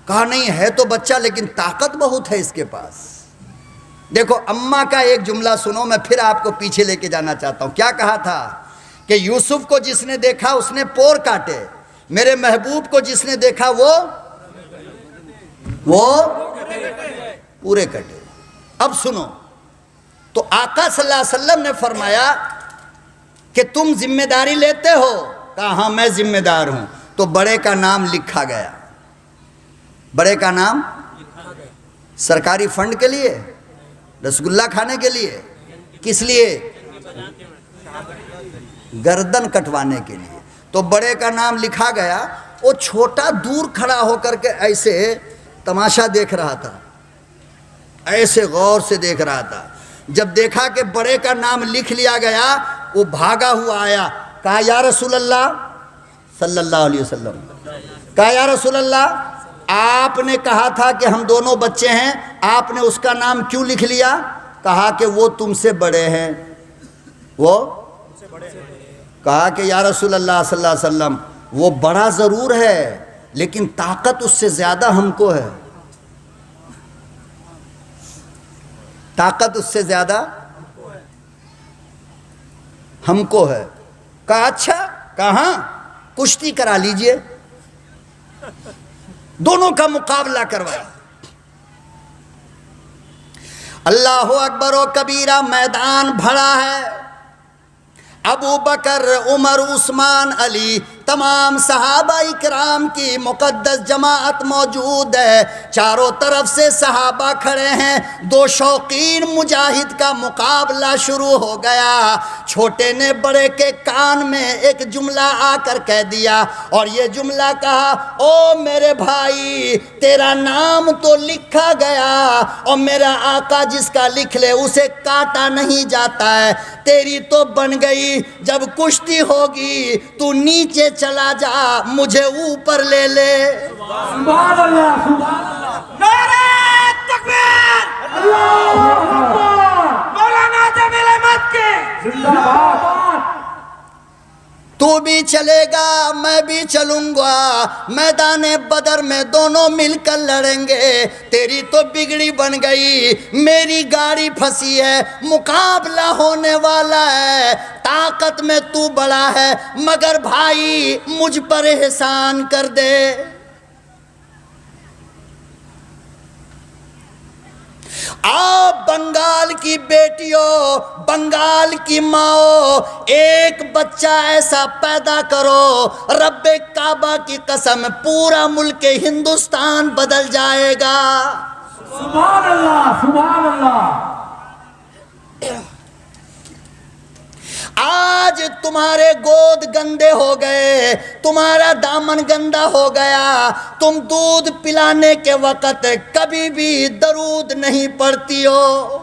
کہا نہیں ہے تو بچہ لیکن طاقت بہت ہے اس کے پاس۔ دیکھو اماں کا ایک جملہ سنو، میں پھر آپ کو پیچھے لے کے جانا چاہتا ہوں۔ کیا کہا تھا کہ یوسف کو جس نے دیکھا اس نے پور کاٹے، میرے محبوب کو جس نے دیکھا وہ پورے کٹے۔ اب سنو، تو آقا صلی اللہ علیہ وسلم نے فرمایا کہ تم ذمہ داری لیتے ہو؟ کہا ہاں میں ذمہ دار ہوں۔ تو بڑے کا نام لکھا گیا۔ بڑے کا نام سرکاری فنڈ کے لیے، رسگلہ کھانے کے لیے، کس لیے؟ گردن کٹوانے کے لیے۔ تو بڑے کا نام لکھا گیا۔ وہ چھوٹا دور کھڑا ہو کر کے ایسے تماشا دیکھ رہا تھا، ایسے غور سے دیکھ رہا تھا۔ جب دیکھا کہ بڑے کا نام لکھ لیا گیا، وہ بھاگا ہوا آیا، کہا یا رسول اللہ صلی اللہ علیہ وسلم، کہا یا رسول اللہ آپ نے کہا تھا کہ ہم دونوں بچے ہیں، آپ نے اس کا نام کیوں لکھ لیا؟ کہا کہ وہ تم سے بڑے ہیں۔ وہ کہا کہ یا رسول اللہ صلی اللہ علیہ وسلم وہ بڑا ضرور ہے لیکن طاقت اس سے زیادہ ہم کو ہے، طاقت اس سے زیادہ ہم کو ہے۔ کہا اچھا، کہاں؟ کشتی کرا لیجئے۔ دونوں کا مقابلہ کروایا۔ اللہ اکبر و کبیرہ، میدان بھرا ہے۔ ابو بکر، عمر، عثمان، علی، تمام صحابہ اکرام کی مقدس جماعت موجود ہے۔ چاروں طرف سے صحابہ کھڑے ہیں۔ دو شوقین مجاہد کا مقابلہ شروع ہو گیا۔ چھوٹے نے بڑے کے کان میں ایک جملہ آ کر کہہ دیا، اور یہ جملہ کہا او میرے بھائی تیرا نام تو لکھا گیا اور میرا آقا جس کا لکھ لے اسے کاٹا نہیں جاتا ہے، تیری تو بن گئی۔ جب کشتی ہوگی تو نیچے چلا جا، مجھے اوپر لے لے۔ سبحان اللہ، سبحان اللہ، نعرہ تکبیر، اللہ اکبر، مولانا جمیل احمد کی زندہ باد۔ تو بھی چلے گا میں بھی چلوں گا، میدان بدر میں دونوں مل کر لڑیں گے۔ تیری تو بگڑی بن گئی، میری گاڑی پھنسی ہے، مقابلہ ہونے والا ہے، طاقت میں تو بڑا ہے، مگر بھائی مجھ پر احسان کر دے۔ آپ بنگال کی بیٹیوں، بنگال کی ماں، ایک بچہ ایسا پیدا کرو، رب کعبہ کی قسم پورا ملک ہندوستان بدل جائے گا۔ سبحان اللہ، سبحان اللہ۔ آج تمہارے گود گندے ہو گئے، تمہارا دامن گندا ہو گیا، تم دودھ پلانے کے وقت کبھی بھی درود نہیں پڑھتی ہو۔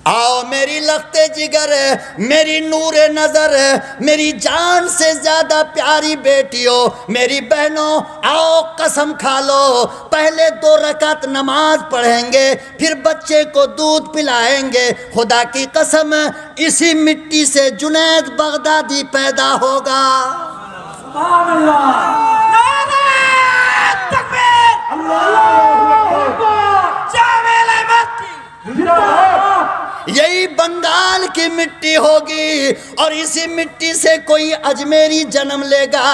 آؤ میری لخت جگر، میری نور نظر، میری جان سے زیادہ پیاری بیٹیوں، میری بہنوں، آؤ قسم کھا لو، پہلے 2 رکعت نماز پڑھیں گے، پھر بچے کو دودھ پلائیں گے۔ خدا کی قسم اسی مٹی سے جنید بغدادی پیدا ہوگا۔ سبحان اللہ، نعرہ تکبیر، اللہ اکبر، جمیل احمد کی زندہ باد۔ یہی بنگال کی مٹی ہوگی، اور اسی مٹی سے کوئی اجمیری جنم لے گا،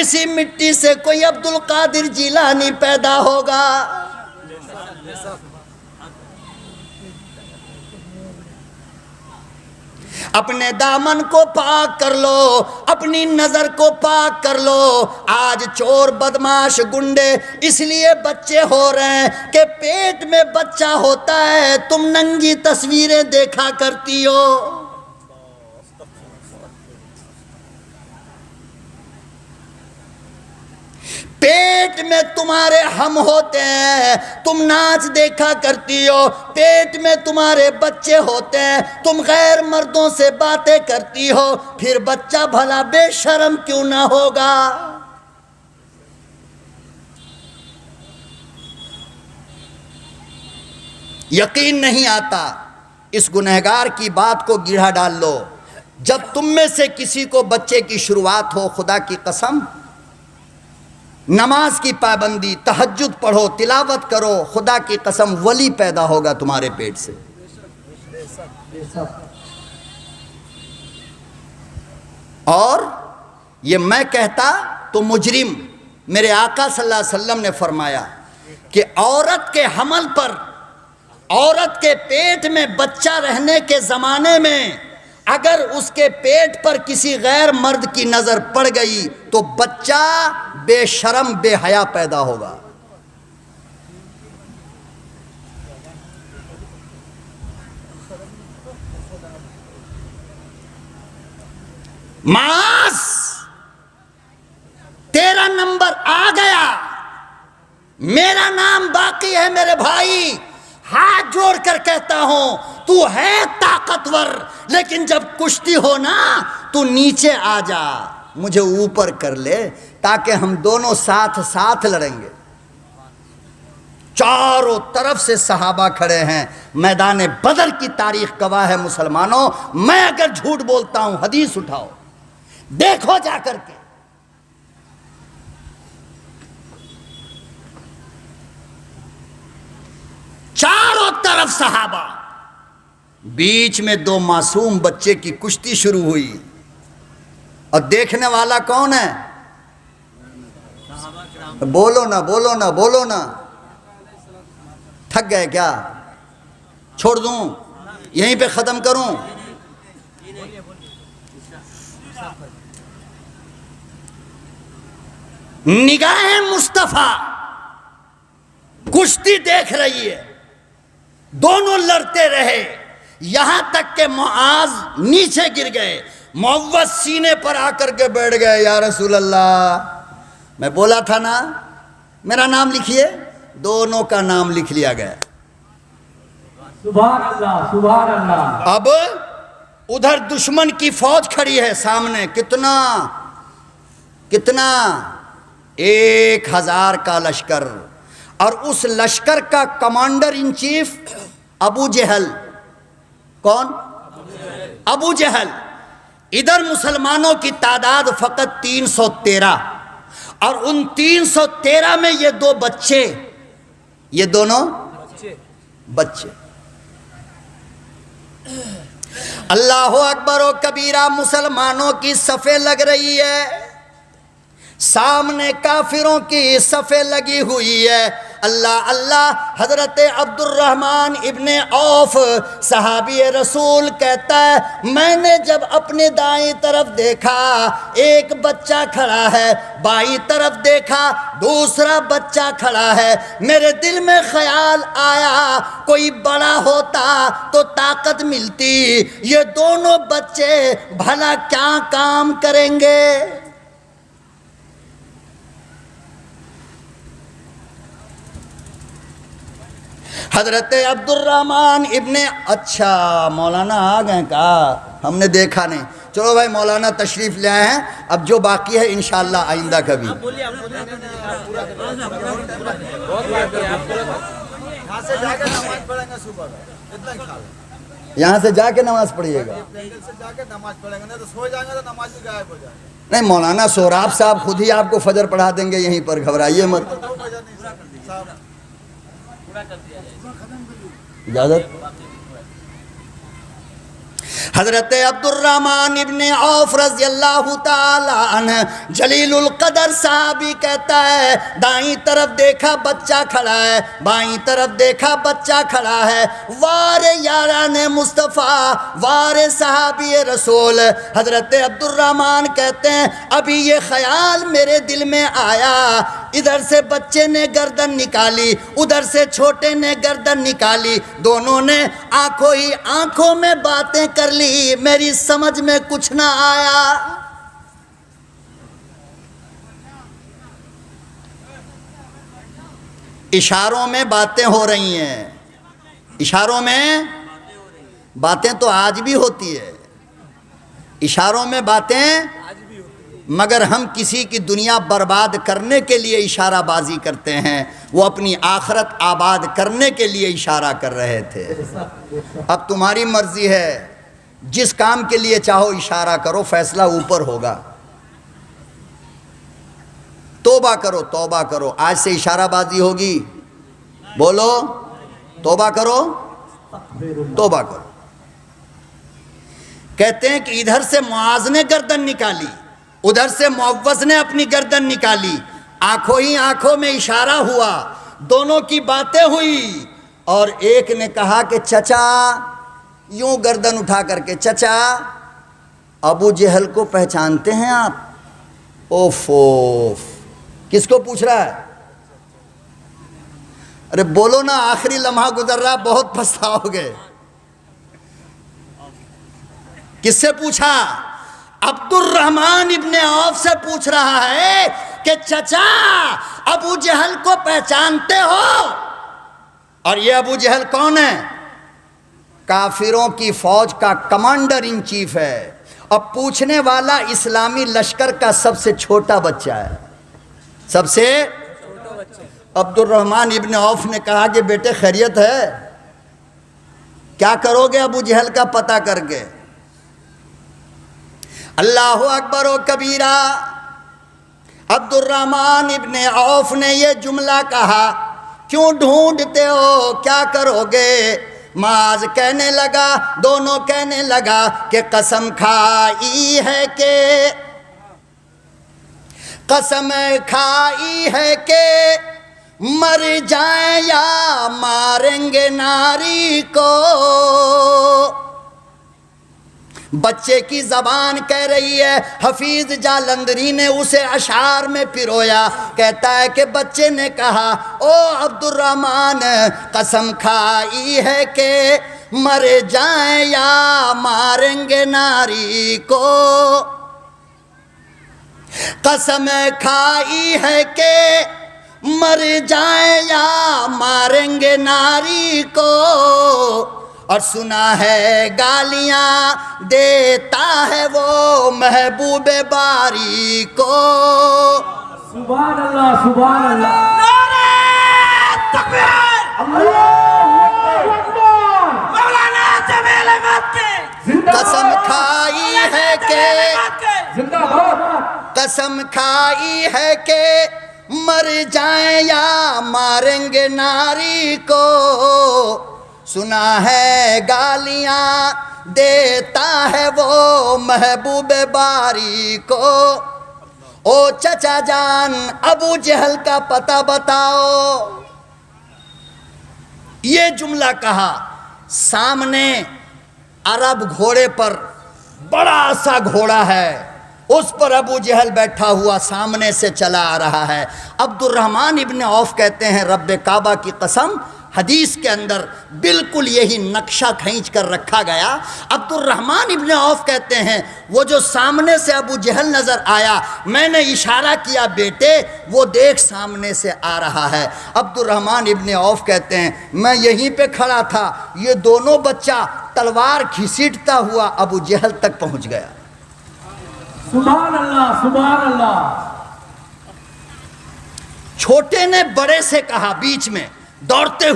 اسی مٹی سے کوئی عبد القادر جیلانی پیدا ہوگا۔ اپنے دامن کو پاک کر لو، اپنی نظر کو پاک کر لو۔ آج چور، بدماش، گنڈے اس لیے بچے ہو رہے ہیں کہ پیٹ میں بچہ ہوتا ہے، تم ننگی تصویریں دیکھا کرتی ہو۔ پیٹ میں تمہارے ہم ہوتے ہیں، تم ناچ دیکھا کرتی ہو، پیٹ میں تمہارے بچے ہوتے ہیں، تم غیر مردوں سے باتیں کرتی ہو، پھر بچہ بھلا بے شرم کیوں نہ ہوگا؟ یقین نہیں آتا، اس گنہگار کی بات کو گڑھا ڈال لو۔ جب تم میں سے کسی کو بچے کی شروعات ہو، خدا کی قسم نماز کی پابندی، تہجد پڑھو، تلاوت کرو، خدا کی قسم ولی پیدا ہوگا تمہارے پیٹ سے۔ اور یہ میں کہتا تو مجرم، میرے آقا صلی اللہ علیہ وسلم نے فرمایا کہ عورت کے حمل پر، عورت کے پیٹ میں بچہ رہنے کے زمانے میں اگر اس کے پیٹ پر کسی غیر مرد کی نظر پڑ گئی تو بچہ بے شرم بے حیا پیدا ہوگا۔ معاذ، تیرا نمبر آ گیا، میرا نام باقی ہے میرے بھائی، ہاتھ جوڑ کر کہتا ہوں تو ہے طاقتور، لیکن جب کشتی ہو نا تو نیچے آ جا، مجھے اوپر کر لے تاکہ ہم دونوں ساتھ ساتھ لڑیں گے۔ چاروں طرف سے صحابہ کھڑے ہیں، میدان بدر کی تاریخ گواہ ہے مسلمانوں، میں اگر جھوٹ بولتا ہوں حدیث اٹھاؤ دیکھو جا کر کے۔ چاروں طرف صحابہ، بیچ میں دو معصوم بچے کی کشتی شروع ہوئی، اور دیکھنے والا کون ہے؟ بولو نا بولو نا بولو نا، تھک گئے کیا؟ چھوڑ دوں؟ یہیں پہ ختم کروں؟ نگاہ مصطفیٰ کشتی دیکھ رہی ہے، دونوں لڑتے رہے، یہاں تک کہ معاذ نیچے گر گئے، معوذ سینے پر آ کر کے بیٹھ گئے، یا رسول اللہ میں بولا تھا نا میرا نام لکھیے، دونوں کا نام لکھ لیا گیا۔ سبحان اللہ سبحان اللہ۔ اب ادھر دشمن کی فوج کھڑی ہے سامنے، کتنا 1000 کا لشکر، اور اس لشکر کا کمانڈر ان چیف ابو جہل۔ کون؟ ابو جہل۔ ادھر مسلمانوں کی تعداد فقط 313، اور ان 313 میں یہ دو بچے، یہ دونوں بچے۔ اللہ اکبر و کبیرہ، مسلمانوں کی صفیں لگ رہی ہے، سامنے کافروں کی صفیں لگی ہوئی ہے۔ اللہ اللہ، حضرت عبد الرحمن ابن عوف صحابی رسول کہتا ہے میں نے جب اپنے دائیں طرف دیکھا ایک بچہ کھڑا ہے، بائیں طرف دیکھا دوسرا بچہ کھڑا ہے، میرے دل میں خیال آیا کوئی بڑا ہوتا تو طاقت ملتی، یہ دونوں بچے بھلا کیا کام کریں گے؟ حضرت عبد الرحمن ابن، اچھا مولانا آ گئے کا، ہم نے دیکھا نہیں، چلو بھائی مولانا تشریف لے آئے ہیں، اب جو باقی ہے انشاءاللہ آئندہ کبھی۔ یہاں سے جا کے نماز پڑھیے گا؟ نہیں مولانا سہراب صاحب خود ہی آپ کو فجر پڑھا دیں گے یہیں پر، گھبرائیے مت۔ اجازت؟ حضرت عبد الرحمن ابن عوف رضی اللہ تعالی عنہ جلیل القدر صحابی کہتا ہے دائیں طرف دیکھا بچہ کھڑا ہے، بائیں طرف دیکھا بچہ کھڑا ہے، وار یاران مصطفیٰ، وار صحابی رسول۔ حضرت عبد الرحمن کہتے ہیں ابھی یہ خیال میرے دل میں آیا، ادھر سے بچے نے گردن نکالی، ادھر سے چھوٹے نے گردن نکالی، دونوں نے آنکھوں ہی آنکھوں میں باتیں کر لی، میری سمجھ میں کچھ نہ آیا۔ اشاروں میں باتیں ہو رہی ہیں، اشاروں میں باتیں تو آج بھی ہوتی ہے، اشاروں میں باتیں، مگر ہم کسی کی دنیا برباد کرنے کے لیے اشارہ بازی کرتے ہیں، وہ اپنی آخرت آباد کرنے کے لیے اشارہ کر رہے تھے۔ اب تمہاری مرضی ہے، جس کام کے لیے چاہو اشارہ کرو، فیصلہ اوپر ہوگا۔ توبہ کرو، توبہ کرو، آج سے اشارہ بازی ہوگی، بولو توبہ کرو، توبہ کرو۔ کہتے ہیں کہ ادھر سے معاذ نے گردن نکالی، ادھر سے معوذ نے اپنی گردن نکالی، آنکھوں ہی آنکھوں میں اشارہ ہوا، دونوں کی باتیں ہوئی، اور ایک نے کہا کہ چچا، یوں گردن اٹھا کر کے، چچا ابو جہل کو پہچانتے ہیں آپ؟ اوف اوف، کس کو پوچھ رہا ہے؟ ارے بولو نا، آخری لمحہ گزر رہا، بہت پچھتاؤ گے۔ کس سے پوچھا؟ عبد الرحمن ابن عوف سے پوچھ رہا ہے کہ چچا ابو جہل کو پہچانتے ہو؟ اور یہ ابو جہل کون ہے؟ کافروں کی فوج کا کمانڈر ان چیف ہے، اور پوچھنے والا اسلامی لشکر کا سب سے چھوٹا بچہ ہے، سب سے۔ عبد الرحمن ابن عوف نے کہا کہ بیٹے خیریت ہے؟ کیا کرو گے ابو جہل کا پتہ کر کے؟ اللہ اکبر و کبیرہ۔ عبد الرحمن ابن عوف نے یہ جملہ کہا، کیوں ڈھونڈتے ہو، کیا کرو گے؟ معاذ کہنے لگا، دونوں کہنے لگا کہ قسم کھائی ہے کہ، قسم کھائی ہے کہ مر جائیں یا ماریں گے ناری کو۔ بچے کی زبان کہہ رہی ہے، حفیظ جالندری نے اسے اشعار میں پرویا، کہتا ہے کہ بچے نے کہا، او عبد الرحمن قسم کھائی ہے کہ مر جائیں یا ماریں گے ناری کو، قسم کھائی ہے کہ مر جائیں یا ماریں گے ناری کو، اور سنا ہے گالیاں دیتا ہے وہ محبوب باری کو۔ سبحان اللہ، سبحان اللہ، نعرہ تکبیر! اللہ اکبر، مولانا جمیل احمد کے قسم کھائی ہے کہ، زندہ باد، قسم کھائی ہے کہ مر جائیں یا ماریں گے ناری کو، سنا ہے گالیاں دیتا ہے وہ محبوب باری کو۔ او چچا جان ابو جہل کا پتہ بتاؤ۔ یہ جملہ کہا، سامنے عرب گھوڑے پر بڑا سا گھوڑا ہے، اس پر ابو جہل بیٹھا ہوا سامنے سے چلا آ رہا ہے۔ عبد الرحمن ابن عوف کہتے ہیں رب کعبہ کی قسم، حدیث کے اندر بالکل یہی نقشہ کھینچ کر رکھا گیا۔ عبد الرحمن ابن عوف کہتے ہیں وہ جو سامنے سے ابو جہل نظر آیا، میں نے اشارہ کیا بیٹے وہ دیکھ سامنے سے آ رہا ہے۔ عبد الرحمن ابن عوف کہتے ہیں میں یہیں پہ کھڑا تھا، یہ دونوں بچہ تلوار گھسیٹتا ہوا ابو جہل تک پہنچ گیا۔ سبحان اللہ، سبحان اللہ۔ چھوٹے نے بڑے سے کہا بیچ میں دوڑتے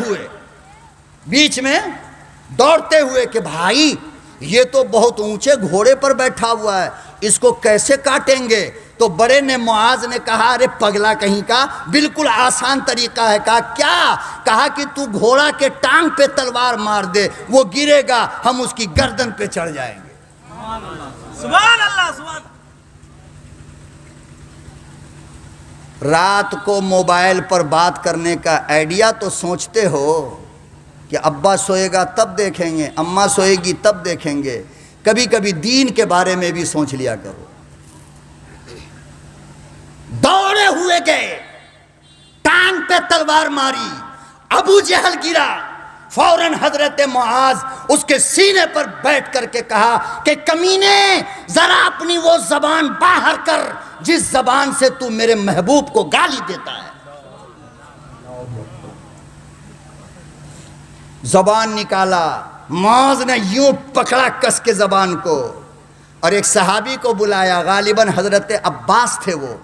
ہوئے کہ بھائی یہ تو بہت اونچے گھوڑے پر بیٹھا ہوا ہے، اس کو کیسے کاٹیں گے؟ تو بڑے نے معاذ نے کہا ارے پگلا کہیں کا، بالکل آسان طریقہ ہے۔ کہا کیا؟ کہا کہ تو گھوڑا کے ٹانگ پہ تلوار مار دے، وہ گرے گا، ہم اس کی گردن پہ چڑھ جائیں گے۔ سبحان اللہ، سبحان۔ رات کو موبائل پر بات کرنے کا آئیڈیا تو سوچتے ہو کہ ابا سوئے گا تب دیکھیں گے، اماں سوئے گی تب دیکھیں گے، کبھی کبھی دین کے بارے میں بھی سوچ لیا کرو۔ دوڑے ہوئے گئے، ٹانگ پہ تلوار ماری، ابو جہل گرا، فوراً حضرت معاذ اس کے سینے پر بیٹھ کر کے کہا کہ کمینے ذرا اپنی وہ زبان باہر کر جس زبان سے تو میرے محبوب کو گالی دیتا ہے۔ زبان نکالا، معاذ نے یوں پکڑا کس کے زبان کو، اور ایک صحابی کو بلایا، غالباً حضرت عباس تھے وہ،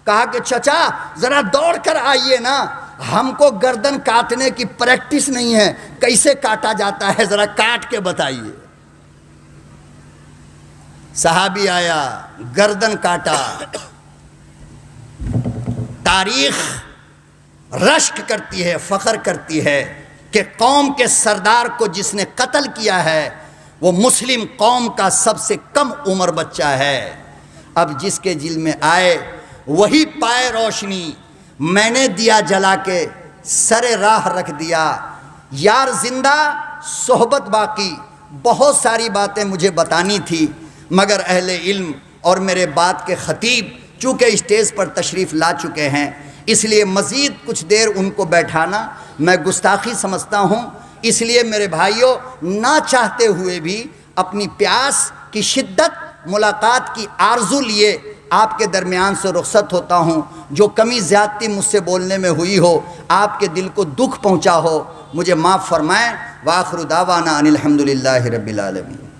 کہا کہ چچا ذرا دوڑ کر آئیے نا، ہم کو گردن کاٹنے کی پریکٹس نہیں ہے، کیسے کاٹا جاتا ہے ذرا کاٹ کے بتائیے۔ صحابی آیا، گردن کاٹا۔ تاریخ رشک کرتی ہے، فخر کرتی ہے کہ قوم کے سردار کو جس نے قتل کیا ہے وہ مسلم قوم کا سب سے کم عمر بچہ ہے۔ اب جس کے دل میں آئے وہی پائے روشنی، میں نے دیا جلا کے سر راہ رکھ دیا، یار زندہ صحبت باقی، بہت ساری باتیں مجھے بتانی تھی، مگر اہل علم اور میرے بات کے خطیب چونکہ اسٹیج پر تشریف لا چکے ہیں، اس لیے مزید کچھ دیر ان کو بیٹھانا میں گستاخی سمجھتا ہوں۔ اس لیے میرے بھائیوں، نہ چاہتے ہوئے بھی اپنی پیاس کی شدت، ملاقات کی آرزو لیے آپ کے درمیان سے رخصت ہوتا ہوں۔ جو کمی زیادتی مجھ سے بولنے میں ہوئی ہو، آپ کے دل کو دکھ پہنچا ہو، مجھے معاف فرمائیں۔ وآخر دعوانا ان الحمدللہ رب العالمین۔